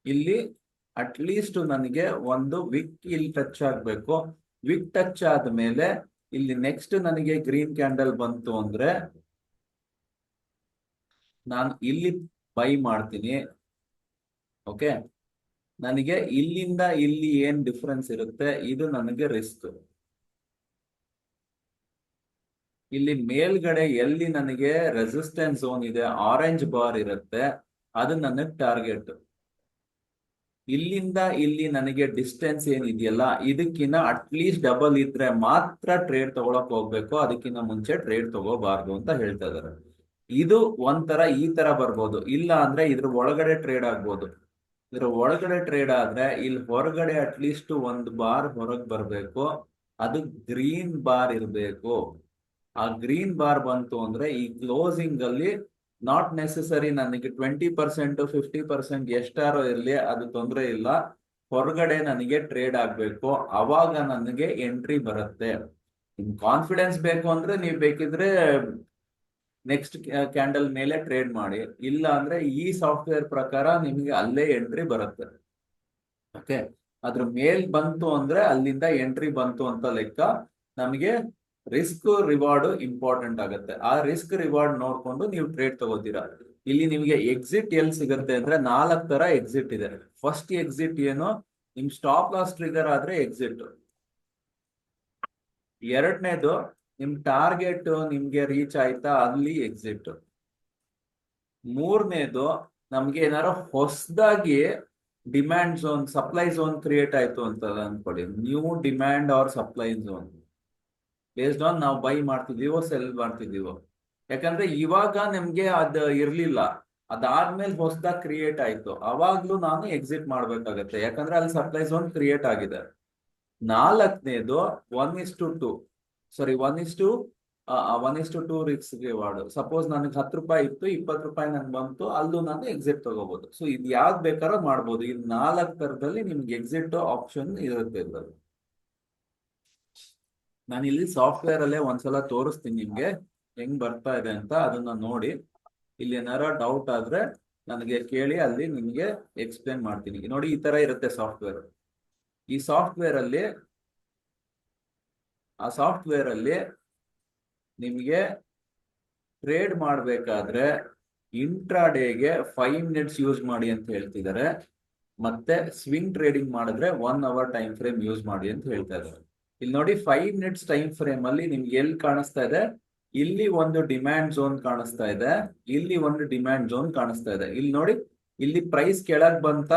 ಇಲ್ಲಿ ಅಟ್ಲೀಸ್ಟ್ ನನಗೆ ಒಂದು ವಿಕ್ ಇಲ್ಲಿ ಟಚ್ ಆಗ್ಬೇಕು. ವಿಕ್ ಟಚ್ ಆದ್ಮೇಲೆ ಇಲ್ಲಿ ನೆಕ್ಸ್ಟ್ ನನಗೆ ಗ್ರೀನ್ ಕ್ಯಾಂಡಲ್ ಬಂತು ಅಂದ್ರೆ ನಾನು ಇಲ್ಲಿ ಬೈ ಮಾಡ್ತೀನಿ. ಓಕೆ, ನನಗೆ ಇಲ್ಲಿಂದ ಇಲ್ಲಿ ಏನ್ ಡಿಫರೆನ್ಸ್ ಇರುತ್ತೆ, ಇದು ನನಗೆ ರಿಸ್ಕ್. ಇಲ್ಲಿ ಮೇಲ್ಗಡೆ ಎಲ್ಲಿ ನನಗೆ ರೆಸಿಸ್ಟೆನ್ಸ್ ಝೋನ್ ಇದೆ, ಆರೆಂಜ್ ಬಾರ್ ಇರುತ್ತೆ, ಅದು ನನಗೆ ಟಾರ್ಗೆಟ್. ಇಲ್ಲಿಂದ ಇಲ್ಲಿ ನನಗೆ ಡಿಸ್ಟೆನ್ಸ್ ಏನಿದೆಯಲ್ಲ, ಇದಕ್ಕಿಂತ ಅಟ್ಲೀಸ್ಟ್ ಡಬಲ್ ಇದ್ರೆ ಮಾತ್ರ ಟ್ರೇಡ್ ತಗೊಳಕ್ ಹೋಗ್ಬೇಕು, ಅದಕ್ಕಿಂತ ಮುಂಚೆ ಟ್ರೇಡ್ ತಗೋಬಾರ್ದು ಅಂತ ಹೇಳ್ತಾ ಇದಾರೆ. ಇದು ಒಂಥರ ಈ ತರ ಬರ್ಬೋದು, ಇಲ್ಲ ಅಂದ್ರೆ ಇದ್ರ ಒಳಗಡೆ ಟ್ರೇಡ್ ಆಗ್ಬೋದು. ಇದ್ರ ಒಳಗಡೆ ಟ್ರೇಡ್ ಆದ್ರೆ ಇಲ್ಲಿ ಹೊರಗಡೆ ಅಟ್ಲೀಸ್ಟ್ ಒಂದು ಬಾರ್ ಹೊರಗೆ ಬರ್ಬೇಕು, ಅದು ಗ್ರೀನ್ ಬಾರ್ ಇರಬೇಕು. ಆ ಗ್ರೀನ್ ಬಾರ್ ಬಂತು ಅಂದ್ರೆ ಈ ಕ್ಲೋಸಿಂಗ್ ಅಲ್ಲಿ ನಾಟ್ ನೆಸೆಸರಿ ನನಗೆ 20% 50% ಎಷ್ಟಾರೋ ಇರ್ಲಿ, ಅದು ತೊಂದರೆ ಇಲ್ಲ, ಹೊರಗಡೆ ನನಗೆ ಟ್ರೇಡ್ ಆಗ್ಬೇಕು, ಅವಾಗ ನನಗೆ ಎಂಟ್ರಿ ಬರುತ್ತೆ. ನಿಮ್ ಕಾನ್ಫಿಡೆನ್ಸ್ ಬೇಕು ಅಂದ್ರೆ ನೀವು ಬೇಕಿದ್ರೆ ನೆಕ್ಸ್ಟ್ ಕ್ಯಾಂಡಲ್ ಮೇಲೆ ಟ್ರೇಡ್ ಮಾಡಿ, ಇಲ್ಲ ಅಂದ್ರೆ ಈ ಸಾಫ್ಟ್ವೇರ್ ಪ್ರಕಾರ ನಿಮಗೆ ಅಲ್ಲೇ ಎಂಟ್ರಿ ಬರುತ್ತೆ. ಓಕೆ, ಅದ್ರ ಮೇಲ್ ಬಂತು ಅಂದ್ರೆ ಅಲ್ಲಿಂದ ಎಂಟ್ರಿ ಬಂತು ಅಂತ ಲೆಕ್ಕ. ನಮಗೆ ರಿಸ್ಕ್ ರಿವಾರ್ಡ್ ಇಂಪಾರ್ಟೆಂಟ್ ಆಗುತ್ತೆ. ಆ ರಿಸ್ಕ್ ರಿವಾರ್ಡ್ ನೋಡ್ಕೊಂಡು ನೀವು ಟ್ರೇಡ್ ತಗೋತೀರಾ. ಇಲ್ಲಿ ನಿಮಗೆ ಎಕ್ಸಿಟ್ ಎಲ್ಲಿ ಸಿಗುತ್ತೆ ಅಂದ್ರೆ 4 ತರ ಎಕ್ಸಿಟ್ ಇದೆ. ಫಸ್ಟ್ ಎಕ್ಸಿಟ್ ಏನು, ನಿಮ್ ಸ್ಟಾಪ್ ಲಾಸ್ ಟ್ರಿಗರ್ ಆದ್ರೆ ಎಕ್ಸಿಟ್. ಎರಡನೇದು ನಿಮ್ ಟಾರ್ಗೆಟ್ ನಿಮ್ಗೆ ರೀಚ್ ಆಯ್ತಾ, ಅಲ್ಲಿ ಎಕ್ಸಿಟ್. ಮೂರನೇದು ನಮ್ಗೆ ಏನಾರು ಹೊಸದಾಗಿ demand zone, supply zone create ಆಯ್ತು ಅಂತ ಅನ್ಕೊಳ್ಳಿ, new demand or supply zone based on ನಾವು ಬೈ ಮಾಡ್ತಿದೀವೋ ಸೆಲ್ ಮಾಡ್ತಿದೀವೋ. ಯಾಕಂದ್ರೆ ಇವಾಗ ನಿಮ್ಗೆ ಅದು ಇರ್ಲಿಲ್ಲ, ಅದಾದ್ಮೇಲೆ ಹೊಸದಾಗಿ ಕ್ರಿಯೇಟ್ ಆಯ್ತು, ಅವಾಗ್ಲೂ ನಾನು ಎಕ್ಸಿಟ್ ಮಾಡ್ಬೇಕಾಗತ್ತೆ, ಯಾಕಂದ್ರೆ ಅಲ್ಲಿ ಸಪ್ಲೈ ಝೋನ್ ಕ್ರಿಯೇಟ್ ಆಗಿದೆ. ನಾಲ್ಕನೇದು 1:2, ಸಾರಿ 1:2 ರಿಸ್ಕ್ ರಿವಾರ್ಡ್. ಸಪೋಸ್ ನನಗೆ 10 ರೂಪಾಯಿ ಇತ್ತು, 20 ರೂಪಾಯಿ ನನ್ಗೆ ಬಂತು, ಅಲ್ಲೂ ನಾನು ಎಕ್ಸಿಟ್ ತಗೋಬಹುದು. ಸೊ ಇದು ಯಾವ್ದು ಬೇಕಾದ್ರೂ ಮಾಡ್ಬೋದು. ಈ 4 ತರದಲ್ಲಿ ನಿಮ್ಗೆ ಎಕ್ಸಿಟ್ ಆಪ್ಷನ್ ಇರುತ್ತೆ ಇದ್ರಲ್ಲಿ. ನಾನು ಇಲ್ಲಿ ಸಾಫ್ಟ್ವೇರ್ ಅಲ್ಲೇ ಒಂದ್ಸಲ ತೋರಿಸ್ತೀನಿ ನಿಮ್ಗೆ ಹೆಂಗ್ ಬರ್ತಾ ಇದೆ ಅಂತ, ಅದನ್ನ ನೋಡಿ. ಇಲ್ಲಿ ಏನಾರ ಡೌಟ್ ಆದ್ರೆ ನನಗೆ ಕೇಳಿ, ಅಲ್ಲಿ ನಿಮ್ಗೆ ಎಕ್ಸ್ಪ್ಲೇನ್ ಮಾಡ್ತೀನಿ. ನೋಡಿ, ಈ ತರ ಇರುತ್ತೆ ಸಾಫ್ಟ್ವೇರ್. ಈ ಸಾಫ್ಟ್ವೇರ್ ಅಲ್ಲಿ ನಿಮ್ಗೆ ಟ್ರೇಡ್ ಮಾಡ್ಬೇಕಾದ್ರೆ ಇಂಟ್ರಾಡೇಗೆ 5 ಮಿನಿಟ್ಸ್ ಯೂಸ್ ಮಾಡಿ ಅಂತ ಹೇಳ್ತಿದ್ದಾರೆ, ಮತ್ತೆ ಸ್ವಿಂಗ್ ಟ್ರೇಡಿಂಗ್ ಮಾಡಿದ್ರೆ 1 ಅವರ್ ಟೈಮ್ ಫ್ರೇಮ್ ಯೂಸ್ ಮಾಡಿ ಅಂತ ಹೇಳ್ತಾ ಇದ್ದಾರೆ. ಇಲ್ಲಿ ನೋಡಿ, 5 ಮಿನಿಟ್ಸ್ ಟೈಮ್ ಫ್ರೇಮ್ ಅಲ್ಲಿ ನಿಮ್ಗೆ ಎಲ್ಲಿ ಕಾಣಿಸ್ತಾ ಇದೆ, ಇಲ್ಲಿ ಒಂದು ಡಿಮ್ಯಾಂಡ್ ಝೋನ್ ಕಾಣಿಸ್ತಾ ಇದೆ, ಇಲ್ಲಿ ಒಂದು ಡಿಮ್ಯಾಂಡ್ ಝೋನ್ ಕಾಣಿಸ್ತಾ ಇದೆ. ಇಲ್ಲಿ ನೋಡಿ, ಇಲ್ಲಿ ಪ್ರೈಸ್ ಕೆಳಗ್ ಬಂತ,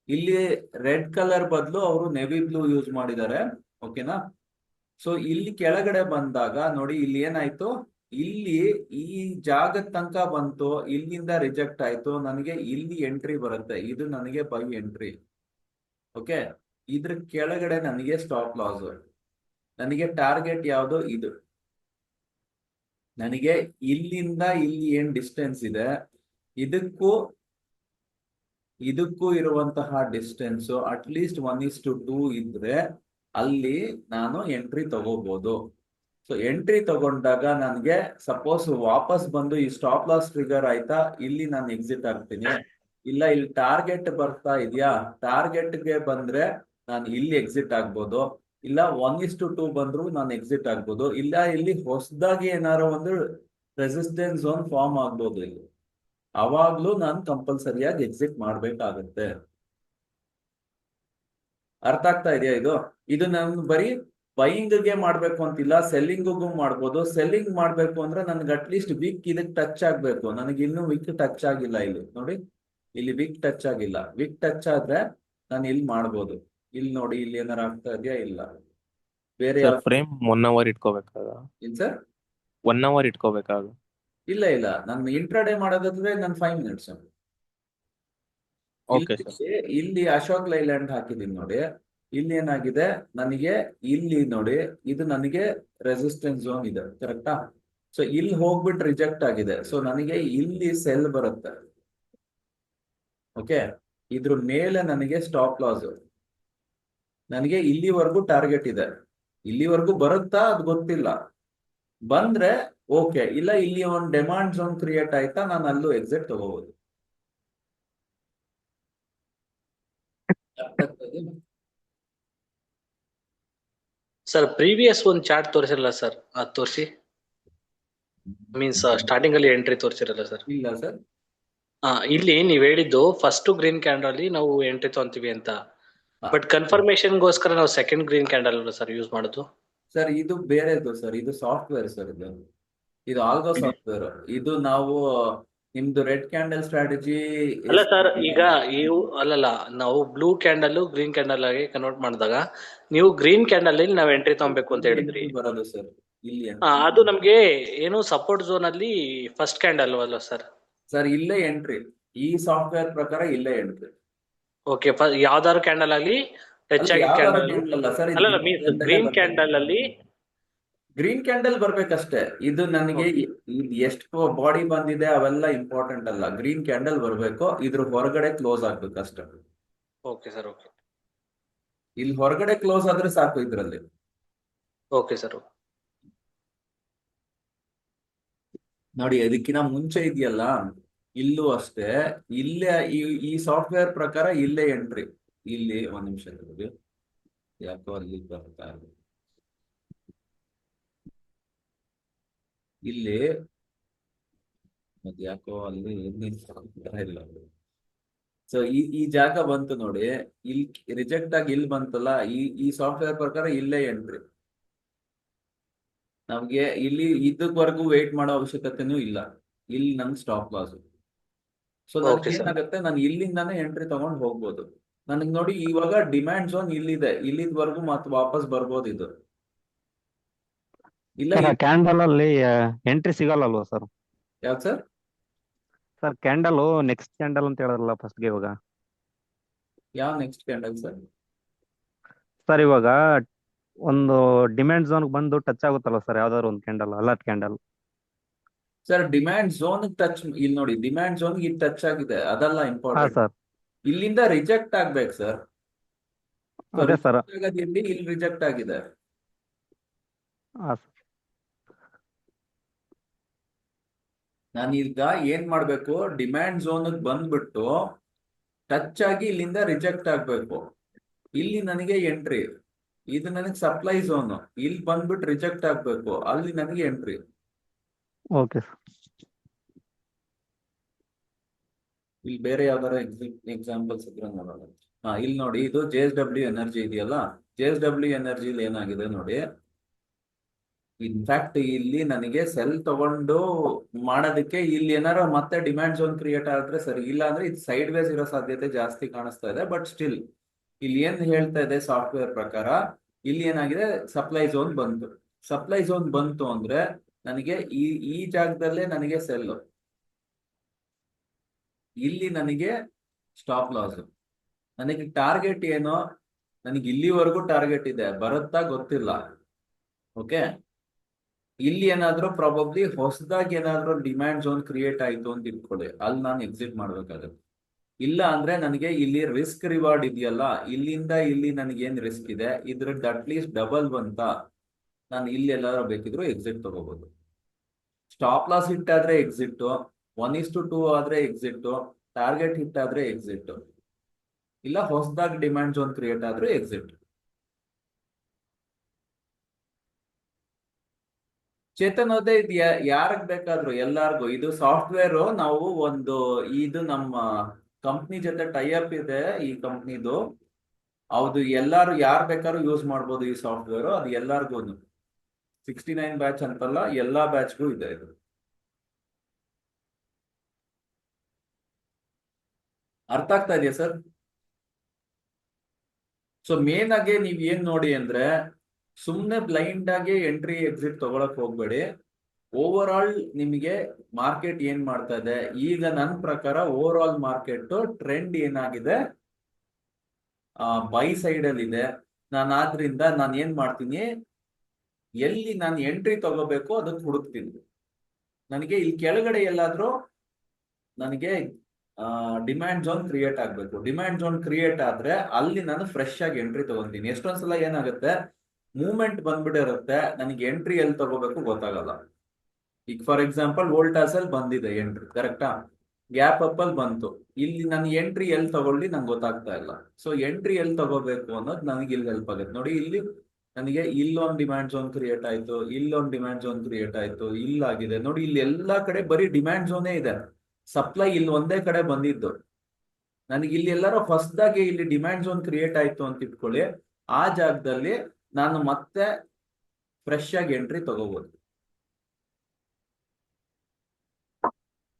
ಇಲ್ಲಿ ರೆಡ್ ಕಲರ್ ಬದಲು ಅವರು ನೆವಿ ಬ್ಲೂ ಯೂಸ್ ಮಾಡಿದ್ದಾರೆ. ಓಕೆನಾ? ಸೊ ಇಲ್ಲಿ ಕೆಳಗಡೆ ಬಂದಾಗ ನೋಡಿ, ಇಲ್ಲಿ ಏನಾಯ್ತು, ಇಲ್ಲಿ ಈ ಜಾಗದ ತನಕ ಬಂತು, ಇಲ್ಲಿಂದ ರಿಜೆಕ್ಟ್ ಆಯ್ತು, ನನಗೆ ಇಲ್ಲಿ ಎಂಟ್ರಿ ಬರುತ್ತೆ, ಇದು ನನಗೆ ಬೈ ಎಂಟ್ರಿ. ಓಕೆ, ಇದ್ರ ಕೆಳಗಡೆ ನನಗೆ ಸ್ಟಾಪ್ ಲಾಸ್. ನನಗೆ ಟಾರ್ಗೆಟ್ ಯಾವುದು, ಇದು. ನನಗೆ ಇಲ್ಲಿಂದ ಇಲ್ಲಿ ಏನ್ ಡಿಸ್ಟೆನ್ಸ್ ಇದೆ, ಇದಕ್ಕೂ ಇರುವಂತಹ ಡಿಸ್ಟೆನ್ಸ್ ಅಟ್ಲೀಸ್ಟ್ 1:2 ಇದ್ರೆ ಅಲ್ಲಿ ನಾನು ಎಂಟ್ರಿ ತಗೋಬಹುದು. ಸೊ ಎಂಟ್ರಿ ತಗೊಂಡಾಗ ನನಗೆ ಸಪೋಸ್ ವಾಪಸ್ ಬಂದು ಈ ಸ್ಟಾಪ್ ಲಾಸ್ ಟ್ರಿಗರ್ ಆಯ್ತಾ, ಇಲ್ಲಿ ನಾನು ಎಕ್ಸಿಟ್ ಆಗ್ತೀನಿ. ಇಲ್ಲ ಇಲ್ಲಿ ಟಾರ್ಗೆಟ್ ಬರ್ತಾ ಇದೆಯಾ, ಟಾರ್ಗೆಟ್ಗೆ ಬಂದ್ರೆ ನಾನು ಇಲ್ಲಿ ಎಕ್ಸಿಟ್ ಆಗ್ಬೋದು, ಇಲ್ಲ 1:2 ಬಂದ್ರು ನಾನು ಎಕ್ಸಿಟ್ ಆಗ್ಬೋದು, ಇಲ್ಲ ಇಲ್ಲಿ ಹೊಸದಾಗಿ ಏನಾರೋ ಒಂದು ರೆಸಿಸ್ಟೆನ್ಸ್ ಝೋನ್ ಫಾರ್ಮ್ ಆಗ್ಬೋದು. ಇಲ್ಲಿ ಅವಾಗ್ಲೂ ನಾನು ಕಂಪಲ್ಸರಿಯಾಗಿ ಎಕ್ಸಿಟ್ ಮಾಡ್ಬೇಕಾಗತ್ತೆ. ಅರ್ಥ ಆಗ್ತಾ ಇದೆಯಾ? ಇದು ನಾನು ಬರೀ ಬೈಯಿಂಗ್ಗೆ ಮಾಡ್ಬೇಕು ಅಂತಿಲ್ಲ, ಸೆಲ್ಲಿಂಗಿಗೂ ಮಾಡ್ಬೋದು. ಸೆಲ್ಲಿಂಗ್ ಮಾಡ್ಬೇಕು ಅಂದ್ರೆ ನನ್ಗೆ ಅಟ್ಲೀಸ್ಟ್ ವಿಕ್ ಇದಕ್ಕೆ ಟಚ್ ಆಗ್ಬೇಕು. ನನಗೆ ಇನ್ನೂ ವಿಕ್ ಟಚ್ ಆಗಿಲ್ಲ. ಇಲ್ಲಿ ನೋಡಿ, ಇಲ್ಲಿ ವಿಕ್ ಟಚ್ ಆಗಿಲ್ಲ. ವಿಕ್ ಟಚ್ ಆದ್ರೆ ನಾನು ಇಲ್ಲಿ ಮಾಡ್ಬೋದು. ಇಲ್ಲಿ ನೋಡಿ, ಇಲ್ಲಿ ಏನಾರ ಆಗ್ತಾ ಇದೆಯಾ? ಇಲ್ಲ. ಬೇರೆ ಫ್ರೇಮ್ 1 ಅವರ್ ಇಟ್ಕೋಬೇಕಾಗ? ಏನ್ ಸರ್? 1 ಅವರ್ ಇಟ್ಕೋಬೇಕಾಗ? ಇಲ್ಲ, ನಾನು ಇಂಟ್ರಾಡೇ ಮಾಡೋದಾದ್ರೆ ನಾನು 5 ಮಿನಿಟ್ಸ್. ಇಲ್ಲಿ ಅಶೋಕ್ ಲೈಲ್ಯಾಂಡ್ ಹಾಕಿದೀನಿ ನೋಡಿ. ಇಲ್ಲಿ ಏನಾಗಿದೆ, ನನಗೆ ಇಲ್ಲಿ ನೋಡಿ, ಇದು ನನಗೆ ರೆಸಿಸ್ಟೆನ್ಸ್ ಝೋನ್ ಇದೆ, ಕರೆಕ್ಟಾ? ಸೊ ಇಲ್ಲಿ ಹೋಗ್ಬಿಟ್ಟು ರಿಜೆಕ್ಟ್ ಆಗಿದೆ. ಸೊ ನನಗೆ ಇಲ್ಲಿ ಸೆಲ್ ಬರುತ್ತೆ. ಓಕೆ, ಇದ್ರ ಮೇಲೆ ನನಗೆ ಸ್ಟಾಪ್ ಲಾಸ್. ನನಗೆ ಇಲ್ಲಿವರೆಗೂ ಟಾರ್ಗೆಟ್ ಇದೆ. ಇಲ್ಲಿವರೆಗೂ ಬರುತ್ತಾ ಅದು ಗೊತ್ತಿಲ್ಲ. ಬಂದ್ರೆ ಓಕೆ, ಇಲ್ಲ ಇಲ್ಲಿ ಒಂದು ಡಿಮ್ಯಾಂಡ್ ಝೋನ್ ಕ್ರಿಯೇಟ್ ಆಯ್ತಾ, ನಾನು ಅಲ್ಲೂ ಎಕ್ಸಿಟ್ ತಗೋಬಹುದು. ಸರ್ ಪ್ರೀವಿಯಸ್ ಒಂದು ಚಾರ್ಟ್ ತೋರಿಸಿರಲ್ಲ ಸರ್, ಅದು ತೋರಿಸಿ. ಮೀನ್ಸ್ ಸ್ಟಾರ್ಟಿಂಗ್ ಅಲ್ಲಿ ಎಂಟ್ರಿ ತೋರಿಸಿರಲ್ಲ ಸರ್? ಇಲ್ಲ ಸರ್. ಇಲ್ಲಿ ನೀವ್ ಹೇಳಿದ್ದು ಫಸ್ಟ್ ಗ್ರೀನ್ ಕ್ಯಾಂಡಲ್ ಅಲ್ಲಿ ನಾವು ಎಂಟ್ರಿ ತಗೊಂತೀವಿ ಅಂತ, ಬಟ್ ಕನ್ಫರ್ಮೇಶನ್ಗೋಸ್ಕರ ನಾವು second green candle sir use ಮಾಡೋದು. ಸರ್ ಇದು ಬೇರೆದು ಸರ್, ಇದು ಸಾಫ್ಟ್ವೇರ್ ಸರ್. ಇದು ಆಲ್ಗೋ ಸಾಫ್ಟ್ವೇರ್. ಇದು ನಾವು ನಿಮ್ದು ರೆಡ್ ಕ್ಯಾಂಡಲ್ ಸ್ಟ್ರಾಟಜಿ ಅಲ್ಲ ಸರ್. ಈಗ ಅಲ್ಲಲ್ಲ, ನಾವು ಬ್ಲೂ ಕ್ಯಾಂಡಲ್ ಗ್ರೀನ್ ಕ್ಯಾಂಡಲ್ ಆಗಿ ಕನ್ವರ್ಟ್ ಮಾಡಿದಾಗ ನೀವು ಗ್ರೀನ್ ಕ್ಯಾಂಡಲ್ ಅಲ್ಲಿ ನಾವು ಎಂಟ್ರಿ ತಗೊಬೇಕು ಅಂತ ಹೇಳಿದ್ರಿ. ಬರೋದು ಸರ್. ಇಲ್ಲಿ ಅದು ನಮ್ಗೆ ಏನು ಸಪೋರ್ಟ್ ಝೋನ್ ಅಲ್ಲಿ ಫಸ್ಟ್ ಕ್ಯಾಂಡಲ್ ಅಲ್ವಾ ಸರ್? ಸರ್ ಇಲ್ಲೇ ಎಂಟ್ರಿ, ಈ ಸಾಫ್ಟ್ವೇರ್ ಪ್ರಕಾರ ಇಲ್ಲೇ ಎಂಟ್ರಿ. ಓಕೆ, ಯಾವ್ದಾದ್ರು ಕ್ಯಾಂಡಲ್ ಆಗಲಿ ಟಚ್ ಆಗಿ ಯಾವ್ದಾದ್ರು ಕ್ಯಾಂಡಲ್ ಕ್ಯಾಂಡಲ್ ಅಲ್ಲ ಸರ್, ಅಲ್ಲ ಮೀನ್ಸ್ ಗ್ರೀನ್ ಕ್ಯಾಂಡಲ್ ಅಲ್ಲಿ ಗ್ರೀನ್ ಕ್ಯಾಂಡಲ್ ಬರ್ಬೇಕಷ್ಟೇ. ಇದು ನನಗೆ ಎಷ್ಟು ಬಾಡಿ ಬಂದಿದೆ ಅವೆಲ್ಲ ಇಂಪಾರ್ಟೆಂಟ್ ಅಲ್ಲ, ಗ್ರೀನ್ ಕ್ಯಾಂಡಲ್ ಬರ್ಬೇಕು, ಇದ್ರ ಹೊರಗಡೆ ಕ್ಲೋಸ್ ಆಗ್ಬೇಕು ಅಷ್ಟೇ. ಓಕೆ ಸರ್, ಓಕೆ ಇಲ್ಲಿ ಹೊರಗಡೆ ಕ್ಲೋಸ್ ಆದ್ರೆ ಸಾಕು ಇದ್ರಲ್ಲಿ. Okay sir. ನೋಡಿ ಅದಕ್ಕಿಂತ ಮುಂಚೆ ಇದೆಯಲ್ಲ, ಇಲ್ಲೂ ಅಷ್ಟೇ, ಇಲ್ಲೇ ಈ ಸಾಫ್ಟ್ವೇರ್ ಪ್ರಕಾರ ಇಲ್ಲೇ ಎಂಟ್ರಿ. ಇಲ್ಲಿ ಒಂದ್ ನಿಮಿಷ ನೋಡಿ, ಯಾಕೋ ಅಲ್ಲಿ ಬರ್ತಾ ಇದೆ. ಇಲ್ಲಿ ಮತ್ತೆ ಯಾಕೋ ಅಲ್ಲಿ ಇಲ್ಲ. ಸೊ ಈ ಜಾಗ ಬಂತು ನೋಡಿ, ಇಲ್ಲಿ ರಿಜೆಕ್ಟ್ ಆಗಿ ಇಲ್ಲಿ ಬಂತಲ್ಲ, ಈ ಸಾಫ್ಟ್ವೇರ್ ಪ್ರಕಾರ ಇಲ್ಲೇ ಎಂಟ್ರಿ. ನಮ್ಗೆ ಇಲ್ಲಿ ಇದಕ್ವರೆಗೂ ವೇಟ್ ಮಾಡೋ ಅವಶ್ಯಕತೆನೂ ಇಲ್ಲ, ಇಲ್ಲಿ ನಂಗೆ ಸ್ಟಾಪ್ ಲಾಸ್. ಸೊ ನನಗೆ ಏನಾಗುತ್ತೆ, ನಾನು ಇಲ್ಲಿಂದಾನೇ ಎಂಟ್ರಿ ತಗೊಂಡು ಹೋಗ್ಬೋದು. ನನಗೆ ನೋಡಿ ಇವಾಗ ಡಿಮ್ಯಾಂಡ್ ಝೋನ್ ಇಲ್ಲಿದೆ, ಇಲ್ಲಿದ್ವರೆಗೂ ಮತ್ತೆ ವಾಪಸ್ ಬರ್ಬೋದು ಇದು. ಇಲ್ಲ ಕ್ಯಾಂಡಲ್ ಅಲ್ಲಿ ಎಂಟ್ರಿ ಸಿಗಲ್ಲಲ್ವಾ ಸರ್? ಯಾವ್ದು sir? Sir candle next candle ಅಂತ ಹೇಳಿದ್ರಲ್ಲ ಫಸ್ಟ್ಗೆ, ಇವಾಗ ಯಾವ ನೆಕ್ಸ್ಟ್ ಕ್ಯಾಂಡಲ್ ಸರ್? ಸರ್ ಇವಾಗ ಒಂದು ಡಿಮ್ಯಾಂಡ್ ಝೋನ್ ಬಂದು ಟಚ್ ಆಗುತ್ತಲ್ಲ ಸರ್, ಯಾವ್ದಾದ್ರು ಒಂದು candle, alert candle. Sir demand zone touch, ಇಲ್ಲಿ ನೋಡಿ ಡಿಮ್ಯಾಂಡ್ ಝೋನ್ ಇಲ್ಲಿ ಟಚ್ ಆಗಿದೆ, ಅದಲ್ಲ ಹಾ ಇಂಪಾರ್ಟೆಂಟ್. ಸರ್, ಇಲ್ಲಿಂದ ರಿಜೆಕ್ಟ್ ಆಗ್ಬೇಕು ಸರ್. ಅದೇ ಸರ್. ಇಲ್ಲಿ ರಿಜೆಕ್ಟ್ ಆಗಿದೆ. ಹಾ ಸರ್. ನಾನೀಗ ಏನ್ ಮಾಡ್ಬೇಕು, ಡಿಮ್ಯಾಂಡ್ ಝೋನ್ ಬಂದ್ಬಿಟ್ಟು ಟಚ್ ಆಗಿ ಇಲ್ಲಿಂದ ರಿಜೆಕ್ಟ್ ಆಗ್ಬೇಕು. ಇಲ್ಲಿ ನನಗೆ ಎಂಟ್ರಿ, ಇದು ನನಗೆ ಸಪ್ಲೈ ಝೋನ್, ಇಲ್ಲಿ ಬಂದ್ಬಿಟ್ಟು ರಿಜೆಕ್ಟ್ ಆಗ್ಬೇಕು, ಅಲ್ಲಿ ನನಗೆ ಎಂಟ್ರಿ. Okay sir. ಇಲ್ಲಿ ಬೇರೆ ಯಾವ್ದಾರ ಎಕ್ಸಾಂಪಲ್ಸ್ ಇದ್ರೆ ನೋಡೋಣ. ಇಲ್ಲಿ ನೋಡಿ, ಇದು JSW ಎನರ್ಜಿ ಇದೆಯಲ್ಲ, JSW ಎನರ್ಜಿಲಿ ಏನಾಗಿದೆ ನೋಡಿ, ಇನ್ಫ್ಯಾಕ್ಟ್ ಇಲ್ಲಿ ನನಗೆ ಸೆಲ್ ತಗೊಂಡು ಮಾಡೋದಕ್ಕೆ ಇಲ್ಲಿ ಏನಾರ ಮತ್ತೆ ಡಿಮ್ಯಾಂಡ್ ಝೋನ್ ಕ್ರಿಯೇಟ್ ಆದ್ರೆ ಸರಿ, ಇಲ್ಲ ಅಂದ್ರೆ ಇದು ಸೈಡ್ ವೇಸ್ ಇರೋ ಸಾಧ್ಯತೆ ಜಾಸ್ತಿ ಕಾಣಿಸ್ತಾ ಇದೆ. ಬಟ್ ಸ್ಟಿಲ್ ಇಲ್ಲಿ ಏನ್ ಹೇಳ್ತಾ ಇದೆ ಸಾಫ್ಟ್ವೇರ್ ಪ್ರಕಾರ, ಇಲ್ಲಿ ಏನಾಗಿದೆ, ಸಪ್ಲೈ ಝೋನ್ ಬಂತು. ಸಪ್ಲೈ ಝೋನ್ ಬಂತು ಅಂದ್ರೆ ನನಗೆ ಈ ಜಾಗದಲ್ಲೇ ನನಗೆ ಸೆಲ್, ಇಲ್ಲಿ ನನಗೆ ಸ್ಟಾಪ್ ಲಾಸ್. ನನಗೆ ಟಾರ್ಗೆಟ್ ಏನೋ, ನನಗೆ ಇಲ್ಲಿವರೆಗೂ ಟಾರ್ಗೆಟ್ ಇದೆ, ಬರುತ್ತಾ ಗೊತ್ತಿಲ್ಲ. ಓಕೆ, ಇಲ್ಲಿ ಏನಾದ್ರೂ ಪ್ರಾಬಬ್ಲಿ ಹೊಸದಾಗಿ ಏನಾದ್ರೂ ಡಿಮ್ಯಾಂಡ್ ಝೋನ್ ಕ್ರಿಯೇಟ್ ಆಯ್ತು ಅಂತ ಇಟ್ಕೊಳ್ಳಿ, ಅಲ್ಲಿ ನಾನು ಎಕ್ಸಿಟ್ ಮಾಡ್ಬೇಕಾಗುತ್ತೆ. ಇಲ್ಲ ಅಂದ್ರೆ ನನಗೆ ಇಲ್ಲಿ ರಿಸ್ಕ್ ರಿವಾರ್ಡ್ ಇದೆಯಲ್ಲ, ಇಲ್ಲಿಂದ ಇಲ್ಲಿ ನನಗೆ ಏನ್ ರಿಸ್ಕ್ ಇದೆ ಇದ್ರದ್ದು ಅಟ್ಲೀಸ್ಟ್ ಡಬಲ್ ಬಂತ, ನಾನು ಇಲ್ಲಿ ಎಲ್ಲಾದ್ರೂ ಬೇಕಿದ್ರು ಎಕ್ಸಿಟ್ ತಗೋಬಹುದು. ಸ್ಟಾಪ್ ಲಾಸ್ ಹಿಟ್ ಆದ್ರೆ ಎಕ್ಸಿಟ್, 1:2 ಆದ್ರೆ ಎಕ್ಸಿಟ್, ಟಾರ್ಗೆಟ್ ಹಿಟ್ ಆದ್ರೆ ಎಕ್ಸಿಟ್, ಇಲ್ಲ ಹೊಸದಾಗಿ ಡಿಮ್ಯಾಂಡ್ ಝೋನ್ ಕ್ರಿಯೇಟ್ ಆದ್ರೆ ಎಕ್ಸಿಟ್. ಚೇತನ್ ಅದೇ ಇದು ಯಾರಿಗ್ ಬೇಕಾದ್ರು ಎಲ್ಲಾರ್ಗು ಇದು ಸಾಫ್ಟ್ವೇರ್. ನಾವು ಒಂದು ಇದು ನಮ್ಮ ಕಂಪ್ನಿ ಜೊತೆ ಟೈಅಪ್ ಇದೆ, ಈ ಕಂಪ್ನಿದು. ಹೌದು, ಎಲ್ಲಾರು ಯಾರು ಬೇಕಾದ್ರೂ ಯೂಸ್ ಮಾಡ್ಬೋದು ಈ ಸಾಫ್ಟ್ವೇರ್. ಅದು ಎಲ್ಲಾರ್ಗು 69 ಬ್ಯಾಚ್ ಅಂತಲ್ಲ, ಎಲ್ಲಾ ಬ್ಯಾಚ್ಗೂ ಇದೆ ಇದು. ಅರ್ಥ ಆಗ್ತಾ ಇದೆಯಾ ಸರ್? ಸೊ ಮೇನ್ ಆಗಿ ನೀವ್ ಏನ್ ನೋಡಿ ಅಂದ್ರೆ, ಸುಮ್ನೆ ಬ್ಲೈಂಡ್ ಆಗಿ ಎಂಟ್ರಿ ಎಕ್ಸಿಟ್ ತಗೊಳಕ್ ಹೋಗ್ಬೇಡಿ. ಓವರ್ ಆಲ್ ನಿಮಗೆ ಮಾರ್ಕೆಟ್ ಏನ್ ಮಾಡ್ತಾ ಇದೆ ಈಗ, ನನ್ನ ಪ್ರಕಾರ ಓವರ್ ಆಲ್ ಮಾರ್ಕೆಟ್ ಟ್ರೆಂಡ್ ಏನಾಗಿದೆ, ಬೈ ಸೈಡ್ ಅಲ್ಲಿ ಇದೆ. ಆದ್ರಿಂದ ನಾನು ಏನ್ ಮಾಡ್ತೀನಿ, ಎಲ್ಲಿ ನಾನು ಎಂಟ್ರಿ ತಗೋಬೇಕು ಅದಕ್ಕೆ ಹುಡುಕ್ತೀನಿ. ನನಗೆ ಇಲ್ಲಿ ಕೆಳಗಡೆ ಎಲ್ಲಾದ್ರೂ ನನಗೆ ಡಿಮ್ಯಾಂಡ್ ಝೋನ್ ಕ್ರಿಯೇಟ್ ಆಗ್ಬೇಕು. ಡಿಮ್ಯಾಂಡ್ ಝೋನ್ ಕ್ರಿಯೇಟ್ ಆದ್ರೆ ಅಲ್ಲಿ ನಾನು ಫ್ರೆಶ್ ಆಗಿ ಎಂಟ್ರಿ ತಗೊಂತೀನಿ. ಎಷ್ಟೊಂದ್ಸಲ ಏನಾಗುತ್ತೆ, ಮೂವ್ಮೆಂಟ್ ಬಂದ್ಬಿಟ್ಟಿರುತ್ತೆ, ನನಗೆ ಎಂಟ್ರಿ ಎಲ್ಲಿ ತಗೋಬೇಕು ಗೊತ್ತಾಗಲ್ಲ. ಈಗ ಫಾರ್ ಎಕ್ಸಾಂಪಲ್ ವೋಲ್ಟಾಸ್ ಅಲ್ಲಿ ಬಂದಿದೆ ಎಂಟ್ರಿ, ಕರೆಕ್ಟಾ? ಗ್ಯಾಪ್ ಅಪ್ ಅಲ್ಲಿ ಬಂತು, ಇಲ್ಲಿ ನಾನು ಎಂಟ್ರಿ ಎಲ್ಲಿ ತಗೊಳ್ಳಿ ನಂಗೆ ಗೊತ್ತಾಗ್ತಾ ಇಲ್ಲ. ಸೊ ಎಂಟ್ರಿ ಎಲ್ಲಿ ತಗೋಬೇಕು ಅನ್ನೋದು ನನಗೆ ಇಲ್ಲಿ ಹೆಲ್ಪ್ ಆಗುತ್ತೆ. ನೋಡಿ, ಇಲ್ಲಿ ನನಗೆ ಇಲ್ಲೊಂದು ಡಿಮ್ಯಾಂಡ್ ಝೋನ್ ಕ್ರಿಯೇಟ್ ಆಯ್ತು, ಇಲ್ಲೊಂದು ಡಿಮ್ಯಾಂಡ್ ಝೋನ್ ಕ್ರಿಯೇಟ್ ಆಯ್ತು, ಇಲ್ಲಾಗಿದೆ ನೋಡಿ. ಇಲ್ಲಿ ಎಲ್ಲಾ ಕಡೆ ಬರೀ ಡಿಮ್ಯಾಂಡ್ ಝೋನೇ ಇದೆ, ಸಪ್ಲೈ ಇಲ್ಲಿ ಒಂದೇ ಕಡೆ ಬಂದಿದ್ದು. ನನಗೆ ಇಲ್ಲಿ ಎಲ್ಲಾರು ಹೊಸದಾಗಿ ಇಲ್ಲಿ ಡಿಮ್ಯಾಂಡ್ ಝೋನ್ ಕ್ರಿಯೇಟ್ ಆಯ್ತು ಅಂತ ಇಟ್ಕೊಳ್ಳಿ, ಆ ಜಾಗದಲ್ಲಿ ನಾನು ಮತ್ತೆ ಫ್ರೆಶ್ ಆಗಿ ಎಂಟ್ರಿ ತಗೋಬಹುದು.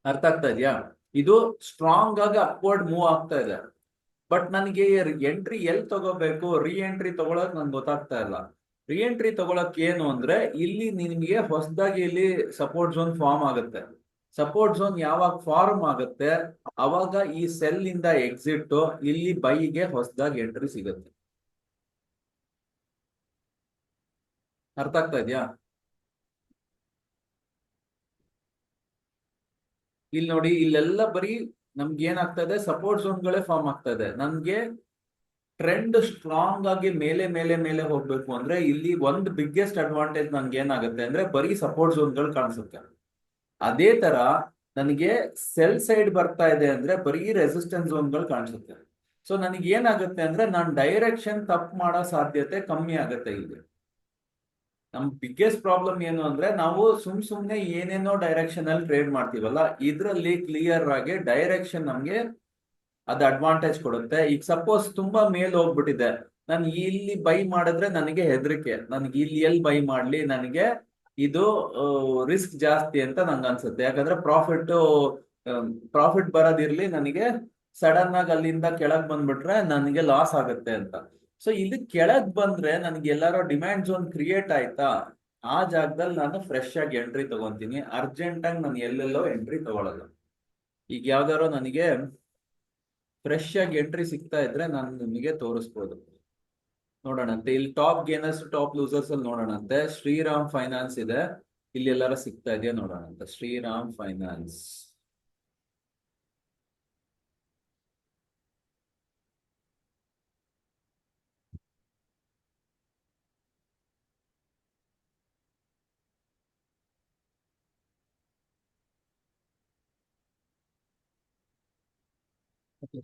ಅರ್ಥ ಆಗ್ತಾ ಇದೆಯಾ? ಇದು ಸ್ಟ್ರಾಂಗ್ ಆಗಿ ಅಪ್ವರ್ಡ್ ಮೂವ್ ಆಗ್ತಾ ಇದೆ. ಬಟ್ ನನಗೆ ಎಂಟ್ರಿ ಎಲ್ಲಿ ತಗೋಬೇಕು, ರೀ ಎಂಟ್ರಿ ತಗೊಳಕ್ ನನ್ಗೆ ಗೊತ್ತಾಗ್ತಾ ಇಲ್ಲ. ರೀ ಎಂಟ್ರಿ ತಗೊಳಕ್ ಏನು ಅಂದ್ರೆ ಇಲ್ಲಿ ನಿಮ್ಗೆ ಹೊಸದಾಗಿ ಇಲ್ಲಿ ಸಪೋರ್ಟ್ ಝೋನ್ ಫಾರ್ಮ್ ಆಗುತ್ತೆ. ಸಪೋರ್ಟ್ ಝೋನ್ ಯಾವಾಗ ಫಾರ್ಮ್ ಆಗುತ್ತೆ ಅವಾಗ ಈ ಸೆಲ್ ಇಂದ ಎಕ್ಸಿಟ್ ಇಲ್ಲಿ ಬೈಗೆ ಹೊಸದಾಗಿ ಎಂಟ್ರಿ ಸಿಗುತ್ತೆ. ಅರ್ಥ ಆಗ್ತಾ ಇದೆಯಾ? ಇಲ್ಲಿ ನೋಡಿ, ಇಲ್ಲೆಲ್ಲ ಬರೀ ನಮ್ಗೆ ಏನಾಗ್ತಾ ಇದೆ, ಸಪೋರ್ಟ್ ಝೋನ್ಗಳೇ ಫಾರ್ಮ್ ಆಗ್ತಾ ಇದೆ. ನನ್ಗೆ ಟ್ರೆಂಡ್ ಸ್ಟ್ರಾಂಗ್ ಆಗಿ ಮೇಲೆ ಮೇಲೆ ಮೇಲೆ ಹೋಗ್ಬೇಕು ಅಂದ್ರೆ ಇಲ್ಲಿ ಒಂದು ಬಿಗ್ಗೆಸ್ಟ್ ಅಡ್ವಾಂಟೇಜ್ ನನ್ಗೆ ಏನಾಗುತ್ತೆ ಅಂದ್ರೆ ಬರೀ ಸಪೋರ್ಟ್ ಝೋನ್ಗಳು ಕಾಣಿಸುತ್ತೆ. ಅದೇ ತರ ನನಗೆ ಸೆಲ್ ಸೈಡ್ ಬರ್ತಾ ಇದೆ ಅಂದ್ರೆ ಬರೀ ರೆಸಿಸ್ಟೆನ್ಸ್ ಝೋನ್ಗಳು ಕಾಣಿಸುತ್ತೆ. ಸೊ ನನಗೆ ಏನಾಗುತ್ತೆ ಅಂದ್ರೆ ನಾನು ಡೈರೆಕ್ಷನ್ ತಪ್ಪು ಮಾಡೋ ಸಾಧ್ಯತೆ ಕಮ್ಮಿ ಆಗುತ್ತೆ. ಇಲ್ಲಿ ನಮ್ ಬಿಗ್ಗೆಸ್ಟ್ ಪ್ರಾಬ್ಲಮ್ ಏನು ಅಂದ್ರೆ ನಾವು ಸುಮ್ನೆ ಏನೇನೋ ಡೈರೆಕ್ಷನ್ ಅಲ್ಲಿ ಟ್ರೇಡ್ ಮಾಡ್ತೀವಲ್ಲ, ಇದ್ರಲ್ಲಿ ಕ್ಲಿಯರ್ ಆಗಿ ಡೈರೆಕ್ಷನ್ ನಮ್ಗೆ ಅದು ಅಡ್ವಾಂಟೇಜ್ ಕೊಡುತ್ತೆ. ಈಗ ಸಪೋಸ್ ತುಂಬಾ ಮೇಲ್ ಹೋಗ್ಬಿಟ್ಟಿದೆ, ನಾನು ಇಲ್ಲಿ ಬೈ ಮಾಡಿದ್ರೆ ನನಗೆ ಹೆದರಿಕೆ, ನನಗೆ ಇಲ್ಲಿ ಎಲ್ಲಿ ಬೈ ಮಾಡ್ಲಿ, ನನಗೆ ಇದು ರಿಸ್ಕ್ ಜಾಸ್ತಿ ಅಂತ ನಂಗೆ ಅನ್ಸುತ್ತೆ. ಯಾಕಂದ್ರೆ ಪ್ರಾಫಿಟ್ ಬರೋದಿರ್ಲಿ, ನನಗೆ ಸಡನ್ ಆಗಿ ಅಲ್ಲಿಂದ ಕೆಳಗ್ ಬಂದ್ಬಿಟ್ರೆ ನನಗೆ ಲಾಸ್ ಆಗುತ್ತೆ ಅಂತ. ಸೊ ಇದು ಕೆಳಗ್ ಬಂದ್ರೆ ನನಗೆ ಎಲ್ಲಾರೋ ಡಿಮ್ಯಾಂಡ್ ಝೋನ್ ಕ್ರಿಯೇಟ್ ಆಯ್ತಾ, ಆ ಜಾಗದಲ್ಲಿ ನಾನು ಫ್ರೆಶ್ ಆಗಿ ಎಂಟ್ರಿ ತಗೊಂತೀನಿ. ಅರ್ಜೆಂಟ್ ಆಗಿ ನಾನು ಎಲ್ಲೆಲ್ಲೋ ಎಂಟ್ರಿ ತಗೊಳಲ್ಲ. ಈಗ ಯಾವ್ದಾರೋ ನನಗೆ ಫ್ರೆಶ್ ಆಗಿ ಎಂಟ್ರಿ ಸಿಗ್ತಾ ಇದ್ರೆ ನಾನು ನಿಮಗೆ ತೋರಿಸ್ಬೋದು. ನೋಡೋಣಂತೆ, ಇಲ್ಲಿ ಟಾಪ್ ಗೇನರ್ಸ್ ಟಾಪ್ ಲೂಸರ್ಸ್ ಅಲ್ಲಿ ನೋಡೋಣಂತೆ. ಶ್ರೀರಾಮ್ ಫೈನಾನ್ಸ್ ಇದೆ, ಇಲ್ಲಿ ಎಲ್ಲಾರ ಸಿಗ್ತಾ ಇದೆಯಾ ನೋಡೋಣಂತೆ. ಶ್ರೀರಾಮ್ ಫೈನಾನ್ಸ್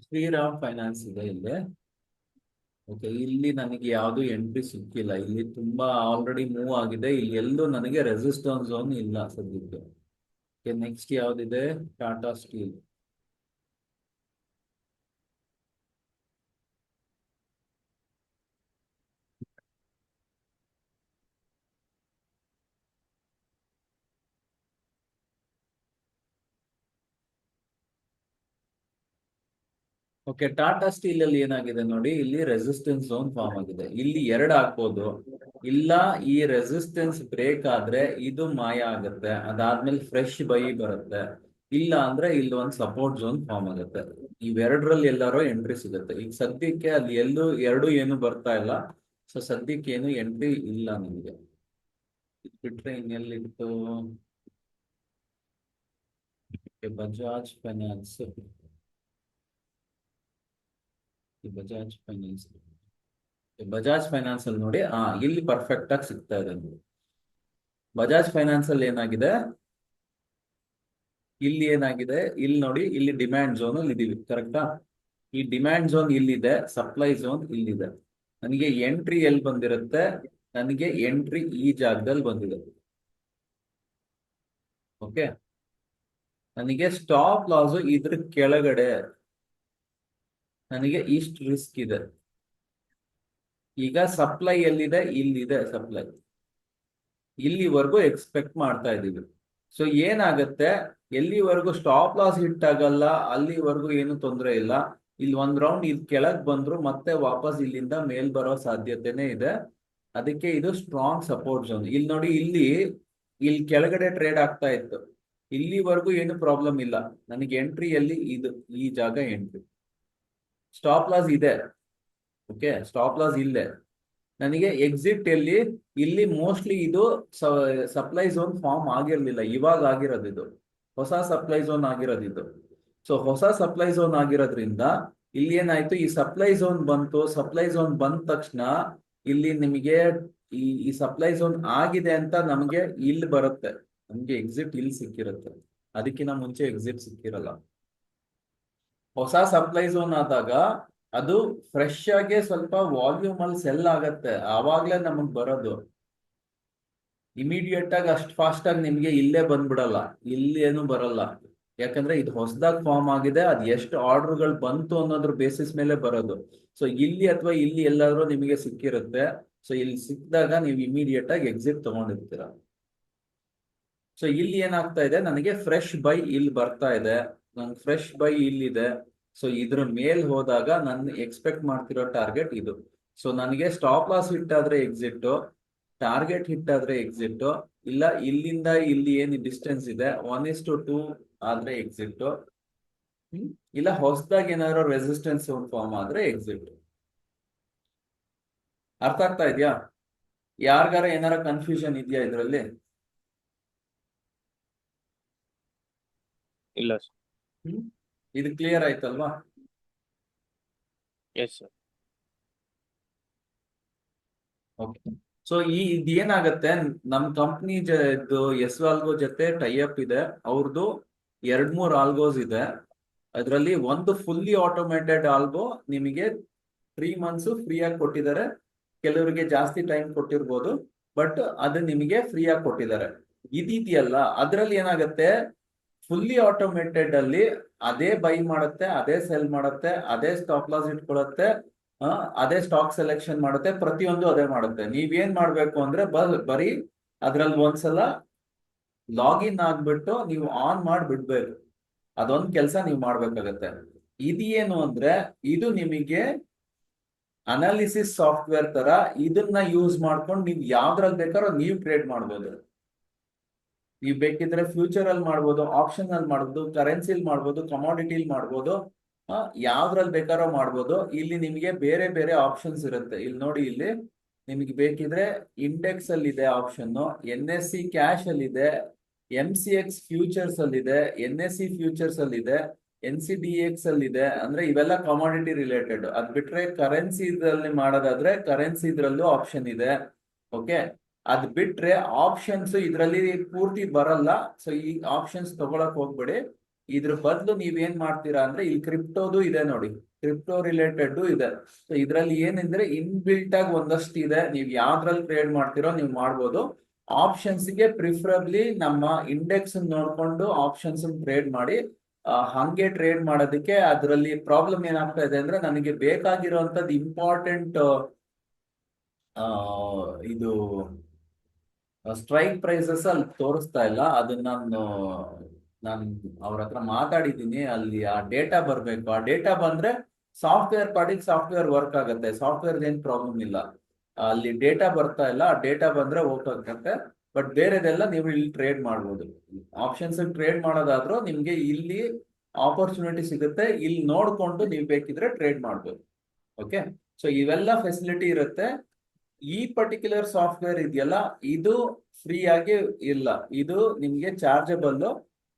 ಶ್ರೀರಾಮ್ ಫೈನಾನ್ಸ್ ಇದೆ ಇಲ್ಲಿ. ಓಕೆ, ಇಲ್ಲಿ ನನಗೆ ಯಾವುದು ಎಂಟ್ರಿ ಸಿಕ್ಕಿಲ್ಲ. ಇಲ್ಲಿ ತುಂಬಾ ಆಲ್ರೆಡಿ ಮೂವ್ ಆಗಿದೆ. ಇಲ್ಲಿ ಎಲ್ಲೂ ನನಗೆ ರೆಸಿಸ್ಟೆನ್ಸ್ ಝೋನ್ ಇಲ್ಲ ಸದ್ಯಕ್ಕೆ. ನೆಕ್ಸ್ಟ್ ಯಾವ್ದಿದೆ? Tata steel. Okay, Tata steel ಅಲ್ಲಿ ಏನಾಗಿದೆ ನೋಡಿ, ಇಲ್ಲಿ ರೆಸಿಸ್ಟೆನ್ಸ್ ಝೋನ್ ಫಾರ್ಮ್ ಆಗಿದೆ. ಇಲ್ಲಿ 2 ಹಾಕ್ಬೋದು. ಇಲ್ಲ ಈ ರೆಸಿಸ್ಟೆನ್ಸ್ ಬ್ರೇಕ್ ಆದ್ರೆ ಇದು ಮಾಯ ಆಗುತ್ತೆ, ಅದಾದ್ಮೇಲೆ ಫ್ರೆಶ್ ಬೈ ಬರುತ್ತೆ. ಇಲ್ಲ ಅಂದ್ರೆ ಇಲ್ಲಿ ಒಂದು ಸಪೋರ್ಟ್ ಝೋನ್ ಫಾರ್ಮ್ ಆಗುತ್ತೆ. ಇವೆರಡರಲ್ಲಿ ಎಲ್ಲಾರೋ ಎಂಟ್ರಿ ಸಿಗುತ್ತೆ. ಈಗ ಸದ್ಯಕ್ಕೆ ಅಲ್ಲಿ ಎಲ್ಲೂ ಎರಡು ಏನು ಬರ್ತಾ ಇಲ್ಲ. ಸೊ ಸದ್ಯಕ್ಕೆ ಏನು ಎಂಟ್ರಿ ಇಲ್ಲ ನಮಗೆ. ಬಿಟ್ರೆ ಇನ್ನೆಲ್ಲಿತ್ತು? ಬಜಾಜ್ ಫೈನಾನ್ಸ್. ಬಜಾಜ್ ಫೈನಾನ್ಸ್ ಅಲ್ಲಿ ನೋಡಿ, ಇಲ್ಲಿ ಪರ್ಫೆಕ್ಟ್ ಆಗಿ ಸಿಗ್ತಾ ಇದೆ ನೋಡಿ. ಬಜಾಜ್ ಫೈನಾನ್ಸ್ ಅಲ್ಲಿ ಏನಾಗಿದೆ, ಇಲ್ಲಿ ಏನಾಗಿದೆ, ಇಲ್ಲಿ ನೋಡಿ, ಇಲ್ಲಿ ಡಿಮ್ಯಾಂಡ್ ಝೋನ್ ಅಲ್ಲಿ ಇದೀವಿ, ಕರೆಕ್ಟಾ? ಈ ಡಿಮ್ಯಾಂಡ್ ಝೋನ್ ಇಲ್ಲಿದೆ, ಸಪ್ಲೈ ಝೋನ್ ಇಲ್ಲಿದೆ. ನನಗೆ ಎಂಟ್ರಿ ಎಲ್ಲಿ ಬಂದಿರುತ್ತೆ? ನನಗೆ ಎಂಟ್ರಿ ಈ ಜಾಗದಲ್ಲಿ ಬಂದಿದೆ. ಓಕೆ, ನನಗೆ ಸ್ಟಾಪ್ ಲಾಸ್ ಇದ್ರ ಕೆಳಗಡೆ ನನಗೆ ಇಷ್ಟು ರಿಸ್ಕ್ ಇದೆ. ಈಗ ಸಪ್ಲೈ ಎಲ್ಲಿದೆ? ಇಲ್ಲಿದೆ ಸಪ್ಲೈ. ಇಲ್ಲಿವರೆಗೂ ಎಕ್ಸ್ಪೆಕ್ಟ್ ಮಾಡ್ತಾ ಇದೀವಿ. ಸೊ ಏನಾಗುತ್ತೆ, ಎಲ್ಲಿವರೆಗೂ ಸ್ಟಾಪ್ ಲಾಸ್ ಹಿಟ್ ಆಗಲ್ಲ ಅಲ್ಲಿವರೆಗೂ ಏನು ತೊಂದರೆ ಇಲ್ಲ. ಇಲ್ಲಿ ಒಂದ್ ರೌಂಡ್ ಇಲ್ಲಿ ಕೆಳಗ್ ಬಂದ್ರು ಮತ್ತೆ ವಾಪಸ್ ಇಲ್ಲಿಂದ ಮೇಲ್ ಬರೋ ಸಾಧ್ಯತೆನೇ ಇದೆ. ಅದಕ್ಕೆ ಇದು ಸ್ಟ್ರಾಂಗ್ ಸಪೋರ್ಟ್ ಝೋನ್. ಇಲ್ಲಿ ನೋಡಿ, ಇಲ್ಲಿ ಕೆಳಗಡೆ ಟ್ರೇಡ್ ಆಗ್ತಾ ಇತ್ತು, ಇಲ್ಲಿವರೆಗೂ ಏನು ಪ್ರಾಬ್ಲಮ್ ಇಲ್ಲ. ನನಗೆ ಎಂಟ್ರಿಯಲ್ಲಿ ಇದು ಈ ಜಾಗ ಎಂಟ್ರಿ. ಸ್ಟಾಪ್ ಲಾಸ್ ಇದೆ. ಓಕೆ, ಸ್ಟಾಪ್ ಲಾಸ್ ಇಲ್ಲೇ. ನನಗೆ ಎಕ್ಸಿಟ್ ಎಲ್ಲಿ? ಇಲ್ಲಿ ಮೋಸ್ಟ್ಲಿ ಇದು ಸಪ್ಲೈ ಝೋನ್ ಫಾರ್ಮ್ ಆಗಿರ್ಲಿಲ್ಲ, ಇವಾಗ ಆಗಿರೋದು ಇದು. ಹೊಸ ಸಪ್ಲೈ ಝೋನ್ ಆಗಿರೋದು ಇದು. ಸೊ ಹೊಸ ಸಪ್ಲೈ ಝೋನ್ ಆಗಿರೋದ್ರಿಂದ ಇಲ್ಲಿ ಏನಾಯ್ತು, ಈ ಸಪ್ಲೈ ಝೋನ್ ಬಂತು. ಸಪ್ಲೈ ಝೋನ್ ಬಂದ ತಕ್ಷಣ ಇಲ್ಲಿ ನಿಮಗೆ ಈ ಸಪ್ಲೈ ಝೋನ್ ಆಗಿದೆ ಅಂತ ನಮಗೆ ಇಲ್ಲಿ ಬರುತ್ತೆ. ನಮ್ಗೆ ಎಕ್ಸಿಟ್ ಇಲ್ಲಿ ಸಿಕ್ಕಿರುತ್ತೆ, ಅದಕ್ಕಿಂತ ಮುಂಚೆ ಎಕ್ಸಿಟ್ ಸಿಕ್ಕಿರಲ್ಲ. ಹೊಸ ಸಪ್ಲೈ ಝೋನ್ ಆದಾಗ ಅದು ಫ್ರೆಶ್ ಆಗಿ ಸ್ವಲ್ಪ ವಾಲ್ಯೂಮ್ ಅಲ್ಲಿ ಸೆಲ್ ಆಗತ್ತೆ, ಆವಾಗ್ಲೇ ನಮಗ್ ಬರೋದು. ಇಮಿಡಿಯೇಟ್ ಆಗಿ ಅಷ್ಟು ಫಾಸ್ಟ್ ಆಗಿ ನಿಮ್ಗೆ ಇಲ್ಲೇ ಬಂದ್ಬಿಡಲ್ಲ, ಇಲ್ಲಿ ಏನು ಬರಲ್ಲ. ಯಾಕಂದ್ರೆ ಇದು ಹೊಸದಾಗಿ ಫಾರ್ಮ್ ಆಗಿದೆ. ಅದು ಎಷ್ಟು ಆರ್ಡರ್ಗಳು ಬಂತು ಅನ್ನೋದ್ರ ಬೇಸಿಸ್ ಮೇಲೆ ಬರೋದು. ಸೊ ಇಲ್ಲಿ ಅಥವಾ ಇಲ್ಲಿ ಎಲ್ಲಾದ್ರೂ ನಿಮಗೆ ಸಿಕ್ಕಿರುತ್ತೆ. ಸೊ ಇಲ್ಲಿ ಸಿಕ್ಕಿದಾಗ ನೀವು ಇಮಿಡಿಯೇಟ್ ಆಗಿ ಎಕ್ಸಿಟ್ ತಗೊಂಡಿರ್ತೀರ. ಸೊ ಇಲ್ಲಿ ಏನಾಗ್ತಾ ಇದೆ, ನನಗೆ ಫ್ರೆಶ್ ಬೈ ಇಲ್ಲಿ ಬರ್ತಾ ಇದೆ, ನಂಗೆ ಫ್ರೆಶ್ ಬೈ ಇಲ್ಲಿದೆ. ಸೊ ಇದ್ರ ಮೇಲ್ ಹೋದಾಗ ನಾನು ಎಕ್ಸ್ಪೆಕ್ಟ್ ಮಾಡ್ತಿರೋ ಟಾರ್ಗೆಟ್ ಇದು. ಸೊ ನನಗೆ ಸ್ಟಾಪ್ ಲಾಸ್ ಹಿಟ್ ಆದ್ರೆ ಎಕ್ಸಿಟ್, ಟಾರ್ಗೆಟ್ ಹಿಟ್ ಆದ್ರೆ ಎಕ್ಸಿಟ್, ಇಲ್ಲ ಇಲ್ಲಿಂದ ಇಲ್ಲಿ ಏನು ಡಿಸ್ಟೆನ್ಸ್ ಇದೆ 1:2 ಆದ್ರೆ ಎಕ್ಸಿಟ್, ಇಲ್ಲ ಹೊಸದಾಗಿ ಏನಾದ್ರು ರೆಸಿಸ್ಟೆನ್ಸ್ ಫಾರ್ಮ್ ಆದ್ರೆ ಎಕ್ಸಿಟ್. ಅರ್ಥ ಆಗ್ತಾ ಇದೆಯಾ? ಯಾರಿಗಾರ ಏನಾರ ಕನ್ಫ್ಯೂಷನ್ ಇದೆಯಾ ಇದರಲ್ಲಿ? ಇಲ್ಲ ಸರ್. ಇದು ಕ್ಲಿಯರ್ ಆಯ್ತಲ್ವಾ? Yes sir. ಓಕೆ. ಸೊ ಇದೇನಾಗತ್ತೆ, ನಮ್ ಕಂಪ್ನಿ ಎಸ್ ಆಲ್ಗೋ ಜೊತೆ ಟೈಅಪ್ ಇದೆ. ಅವ್ರದ್ದು 2-3 ಆಲ್ಗೋಸ್ ಇದೆ. ಅದರಲ್ಲಿ ಒಂದು ಫುಲ್ಲಿ ಆಟೋಮೇಟೆಡ್ ಆಲ್ಗೋ ನಿಮಗೆ 3 months ಫ್ರೀ ಆಗಿ ಕೊಟ್ಟಿದ್ದಾರೆ. ಕೆಲವರಿಗೆ ಜಾಸ್ತಿ ಟೈಮ್ ಕೊಟ್ಟಿರ್ಬೋದು, ಬಟ್ ಅದು ನಿಮಗೆ ಫ್ರೀ ಆಗಿ ಕೊಟ್ಟಿದ್ದಾರೆ. ಇದೆಯಲ್ಲ, ಅದರಲ್ಲಿ ಏನಾಗುತ್ತೆ, ಫುಲ್ಲಿ ಆಟೋಮೇಟೆಡ್ ಅಲ್ಲಿ ಅದೇ ಬೈ ಮಾಡುತ್ತೆ, ಅದೇ ಸೆಲ್ ಮಾಡುತ್ತೆ, ಅದೇ ಸ್ಟಾಪ್ ಲಾಸ್ ಇಟ್ಕೊಳ್ಳುತ್ತೆ, ಅದೇ ಸ್ಟಾಕ್ ಸೆಲೆಕ್ಷನ್ ಮಾಡುತ್ತೆ, ಪ್ರತಿಯೊಂದು ಅದೇ ಮಾಡುತ್ತೆ. ನೀವೇನ್ ಮಾಡ್ಬೇಕು ಅಂದ್ರೆ ಬರೀ ಅದ್ರಲ್ಲಿ ಒಂದ್ಸಲ ಲಾಗಿನ್ ಆಗ್ಬಿಟ್ಟು ನೀವು ಆನ್ ಮಾಡಿ ಬಿಡ್ಬೇಕು. ಅದೊಂದ್ ಕೆಲಸ ನೀವು ಮಾಡ್ಬೇಕಾಗತ್ತೆ. ಇದೇನು ಅಂದ್ರೆ ಇದು ನಿಮಗೆ ಅನಾಲಿಸಿಸ್ ಸಾಫ್ಟ್ವೇರ್ ತರ, ಇದನ್ನ ಯೂಸ್ ಮಾಡ್ಕೊಂಡು ನೀವು ಯಾವ್ದ್ರಲ್ಲಿ ಬೇಕಾದ್ರೂ ನೀವು ಟ್ರೇಡ್ ಮಾಡ್ಬೋದು. ನೀವು ಬೇಕಿದ್ರೆ ಫ್ಯೂಚರ್ ಅಲ್ಲಿ ಮಾಡ್ಬೋದು, ಆಪ್ಷನ್ ಅಲ್ಲಿ ಮಾಡ್ಬೋದು, ಕರೆನ್ಸಿಲ್ ಮಾಡ್ಬೋದು, ಕಮಾಡಿಟಿಲ್ ಮಾಡ್ಬೋದು, ಯಾವ್ದ್ರಲ್ಲಿ ಬೇಕಾದ್ರೂ ಮಾಡ್ಬೋದು. ಇಲ್ಲಿ ನಿಮಗೆ ಬೇರೆ ಬೇರೆ ಆಪ್ಷನ್ಸ್ ಇರುತ್ತೆ. ಇಲ್ಲಿ ನೋಡಿ, ಇಲ್ಲಿ ನಿಮಗೆ ಬೇಕಿದ್ರೆ ಇಂಡೆಕ್ಸ್ ಅಲ್ಲಿ ಇದೆ ಆಪ್ಷನ್, NSE ಕ್ಯಾಶ್ ಅಲ್ಲಿ ಇದೆ, MCX ಫ್ಯೂಚರ್ಸ್ ಅಲ್ಲಿ ಇದೆ, NSE ಫ್ಯೂಚರ್ಸ್ ಅಲ್ಲಿ ಇದೆ, NCDX ಅಲ್ಲಿ ಇದೆ. ಅಂದ್ರೆ ಇವೆಲ್ಲ ಕಮಾಡಿಟಿ ರಿಲೇಟೆಡ್. ಅದ್ ಬಿಟ್ರೆ ಕರೆನ್ಸಿ ಇದ್ರಲ್ಲಿ ಮಾಡೋದಾದ್ರೆ ಕರೆನ್ಸಿ ಇದ್ರಲ್ಲೂ ಆಪ್ಷನ್ ಇದೆ. ಓಕೆ, ಅದ್ ಬಿಟ್ರೆ ಆಪ್ಷನ್ಸ್ ಇದ್ರಲ್ಲಿ ಪೂರ್ತಿ ಬರಲ್ಲ. ಸೊ ಈ ಆಪ್ಷನ್ಸ್ ತಗೊಳಕ್ ಹೋಗ್ಬೇಡಿ. ಇದ್ರ ಬದಲು ನೀವೇನ್ ಮಾಡ್ತೀರಾ ಅಂದ್ರೆ, ಇಲ್ಲಿ ಕ್ರಿಪ್ಟೋದು ಇದೆ ನೋಡಿ, ಕ್ರಿಪ್ಟೋ ರಿಲೇಟೆಡ್ ಇದೆ. ಸೊ ಇದ್ರಲ್ಲಿ ಏನಂದ್ರೆ ಇನ್ಬಿಲ್ಟ್ ಆಗಿ ಒಂದಷ್ಟು ಇದೆ. ನೀವು ಯಾವ್ದ್ರಲ್ಲಿ ಟ್ರೇಡ್ ಮಾಡ್ತೀರೋ ನೀವು ಮಾಡ್ಬೋದು. ಆಪ್ಷನ್ಸ್ ಗೆ ಪ್ರಿಫರಬ್ಲಿ ನಮ್ಮ ಇಂಡೆಕ್ಸ್ ನೋಡ್ಕೊಂಡು ಆಪ್ಷನ್ಸ್ ಟ್ರೇಡ್ ಮಾಡಿ. ಹಂಗೆ ಟ್ರೇಡ್ ಮಾಡೋದಕ್ಕೆ ಅದರಲ್ಲಿ ಪ್ರಾಬ್ಲಮ್ ಏನಾಗ್ತಾ ಇದೆ ಅಂದ್ರೆ, ನನಗೆ ಬೇಕಾಗಿರುವಂತದ್ದು ಇಂಪಾರ್ಟೆಂಟ್ ಇದು ಸ್ಟ್ರೈಕ್ ಪ್ರೈಸಸ್ ಅಲ್ಲಿ ತೋರಿಸ್ತಾ ಇಲ್ಲ. ಅದನ್ನ ನಾನು ಅವ್ರ ಹತ್ರ ಮಾತಾಡಿದ್ದೀನಿ. ಅಲ್ಲಿ ಆ ಡೇಟಾ ಬರ್ಬೇಕು. ಆ ಡೇಟಾ ಬಂದ್ರೆ ಸಾಫ್ಟ್ವೇರ್ ಪಾಡಿಗೆ ಸಾಫ್ಟ್ವೇರ್ ವರ್ಕ್ ಆಗುತ್ತೆ. ಸಾಫ್ಟ್ವೇರ್ ಏನ್ ಪ್ರಾಬ್ಲಮ್ ಇಲ್ಲ. ಅಲ್ಲಿ ಡೇಟಾ ಬರ್ತಾ ಇಲ್ಲ. ಆ ಡೇಟಾ ಬಂದ್ರೆ ಹೋಗುತ್ತೆ. ಬಟ್ ಬೇರೆದೆಲ್ಲ ನೀವು ಇಲ್ಲಿ ಟ್ರೇಡ್ ಮಾಡ್ಬೋದು. ಆಪ್ಷನ್ಸ್ ಟ್ರೇಡ್ ಮಾಡೋದಾದ್ರೂ ನಿಮ್ಗೆ ಇಲ್ಲಿ ಆಪರ್ಚುನಿಟಿ ಸಿಗುತ್ತೆ. ಇಲ್ಲಿ ನೋಡ್ಕೊಂಡು ನೀವು ಬೇಕಿದ್ರೆ ಟ್ರೇಡ್ ಮಾಡ್ಬೋದು. ಓಕೆ, ಸೊ ಇವೆಲ್ಲ ಫೆಸಿಲಿಟಿ ಇರುತ್ತೆ. ಈ ಪರ್ಟಿಕ್ಯುಲರ್ ಸಾಫ್ಟ್ವೇರ್ ಇದೆಯಲ್ಲ, ಇದು ಫ್ರೀ ಆಗಿ ಇಲ್ಲ, ಇದು ನಿಮ್ಗೆ ಚಾರ್ಜಬಲ್.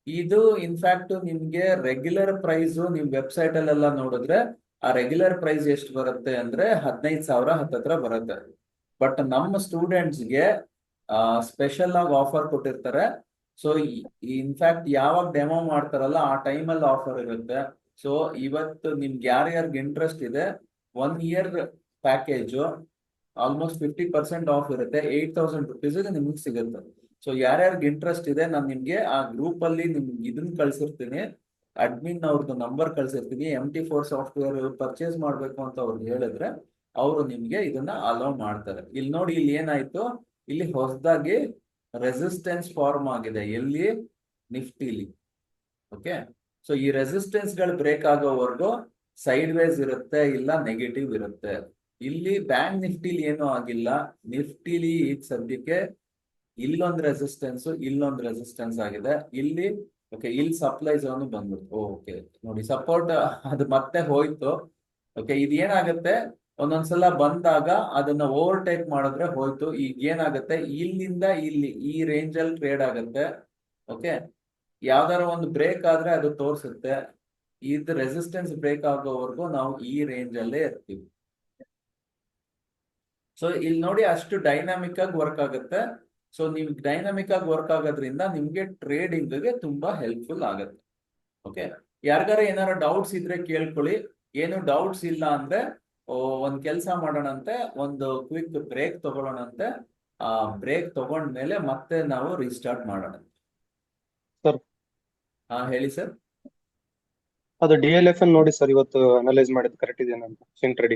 ಇದು ಇನ್ಫ್ಯಾಕ್ಟ್ ನಿಮ್ಗೆ ರೆಗ್ಯುಲರ್ ಪ್ರೈಸ್ ನೀವು ವೆಬ್ಸೈಟ್ ಅಲ್ಲೆಲ್ಲ ನೋಡಿದ್ರೆ ಆ ರೆಗ್ಯುಲರ್ ಪ್ರೈಸ್ ಎಷ್ಟು ಬರುತ್ತೆ ಅಂದ್ರೆ 15,000 ಹತ್ತತ್ರ ಬರುತ್ತೆ. ಬಟ್ ನಮ್ಮ ಸ್ಟೂಡೆಂಟ್ಸ್ಗೆ ಸ್ಪೆಷಲ್ ಆಗಿ ಆಫರ್ ಕೊಟ್ಟಿರ್ತಾರೆ. ಸೊ ಇನ್ಫ್ಯಾಕ್ಟ್ ಯಾವಾಗ ಡೆಮೋ ಮಾಡ್ತಾರಲ್ಲ ಆ ಟೈಮಲ್ಲಿ ಆಫರ್ ಇರುತ್ತೆ. ಸೊ ಇವತ್ತು ನಿಮ್ಗೆ ಯಾರ್ಯಾರಿಗೆ ಇಂಟ್ರೆಸ್ಟ್ ಇದೆ, 1 year ಪ್ಯಾಕೇಜು ಆಲ್ಮೋಸ್ಟ್ 50% ಆಫ್ ಇರುತ್ತೆ. 8,000 rupees ನಿಮ್ಗೆ ಸಿಗುತ್ತೆ. ಸೊ ಯಾರ್ಯಾರಿಗೆ ಇಂಟ್ರೆಸ್ಟ್ ಇದೆ, ನಾನು ನಿಮ್ಗೆ ಆ ಗ್ರೂಪ್ ಅಲ್ಲಿ ನಿಮ್ಗೆ ಇದನ್ನ ಕಳ್ಸಿರ್ತೀನಿ, ಅಡ್ಮಿನ್ ಅವ್ರದ್ದು ನಂಬರ್ ಕಳ್ಸಿರ್ತೀನಿ. MT4 ಸಾಫ್ಟ್ವೇರ್ ಪರ್ಚೇಸ್ ಮಾಡ್ಬೇಕು ಅಂತ ಅವ್ರಿಗೆ ಹೇಳಿದ್ರೆ ಅವರು ನಿಮ್ಗೆ ಇದನ್ನ ಅಲೋ ಮಾಡ್ತಾರೆ. ಇಲ್ಲಿ ನೋಡಿ, ಇಲ್ಲಿ ಏನಾಯ್ತು, ಇಲ್ಲಿ ಹೊಸದಾಗಿ ರೆಸಿಸ್ಟೆನ್ಸ್ ಫಾರ್ಮ್ ಆಗಿದೆ. ಎಲ್ಲಿ? ನಿಫ್ಟಿಲಿ. ಓಕೆ, ಸೊ ಈ ರೆಸಿಸ್ಟೆನ್ಸ್ ಗಳು ಬ್ರೇಕ್ ಆಗೋವರೆಗೂ ಸೈಡ್ ವೇಸ್ ಇರುತ್ತೆ, ಇಲ್ಲ ನೆಗೆಟಿವ್ ಇರುತ್ತೆ. ಇಲ್ಲಿ ಬ್ಯಾಂಕ್ ನಿಫ್ಟಿಲಿ ಏನೂ ಆಗಿಲ್ಲ. ನಿಫ್ಟಿಲಿ ಈಗ ಸದ್ಯಕ್ಕೆ ಇಲ್ಲೊಂದು ರೆಸಿಸ್ಟೆನ್ಸ್ ಆಗಿದೆ. ಇಲ್ಲಿ ಓಕೆ, ಇಲ್ಲಿ ಸಪ್ಲೈ ಝೋನ್ ಬಂದ್ಬಿಟ್ಟು ಓಕೆ ನೋಡಿ, ಸಪೋರ್ಟ್ ಅದು ಮತ್ತೆ ಹೋಯ್ತು. ಓಕೆ, ಇದೇನಾಗುತ್ತೆ, ಒಂದೊಂದ್ಸಲ ಬಂದಾಗ ಅದನ್ನ ಓವರ್ಟೇಕ್ ಮಾಡಿದ್ರೆ ಹೋಯ್ತು. ಈಗ ಏನಾಗುತ್ತೆ, ಇಲ್ಲಿಂದ ಇಲ್ಲಿ ಈ ರೇಂಜ್ ಅಲ್ಲಿ ಟ್ರೇಡ್ ಆಗುತ್ತೆ. ಓಕೆ, ಯಾವ್ದಾರ ಒಂದು ಬ್ರೇಕ್ ಆದ್ರೆ ಅದು ತೋರಿಸುತ್ತೆ. ಇದು ರೆಸಿಸ್ಟೆನ್ಸ್ ಬ್ರೇಕ್ ಆಗೋವರೆಗೂ ನಾವು ಈ ರೇಂಜ್ ಅಲ್ಲೇ ಇರ್ತೀವಿ. ಸೊ ಇಲ್ಲಿ ನೋಡಿ, ಅಷ್ಟು ಡೈನಾಮಿಕ್ ಆಗಿ ವರ್ಕ್ ಆಗುತ್ತೆ. ಸೊ ನೀವು ಡೈನಾಮಿಕ್ ಆಗಿ ವರ್ಕ್ ಆಗೋದ್ರಿಂದ ನಿಮ್ಗೆ ಟ್ರೇಡಿಂಗ್ ಗೆ ತುಂಬಾ ಹೆಲ್ಪ್ಫುಲ್ ಆಗುತ್ತೆ. ಓಕೆ, ಯಾರಿಗಾರ ಏನಾರ ಡೌಟ್ಸ್ ಇದ್ರೆ ಕೇಳ್ಕೊಳ್ಳಿ. ಏನು ಡೌಟ್ಸ್ ಇಲ್ಲ ಅಂದ್ರೆ ಒಂದ್ ಕೆಲಸ ಮಾಡೋಣಂತೆ, ಒಂದು ಕ್ವಿಕ್ ಬ್ರೇಕ್ ತಗೊಳ್ಳೋಣಂತೆ. ಆ ಬ್ರೇಕ್ ತಗೊಂಡ್ಮೇಲೆ ಮತ್ತೆ ನಾವು ರೀಸ್ಟಾರ್ಟ್ ಮಾಡೋಣ. ಸರ್, ಹೇಳಿ ಸರ್. ಅದು DLF ನೋಡಿ ಸರ್, ಇವತ್ತು ಅನಲೈಸ್ ಮಾಡಿದ್ದು ಕರೆಕ್ಟ್ ಇದೆಯಾ ಅಂತ ಸ್ವಿಂಗ್ ಟ್ರೇಡಿಂಗ್.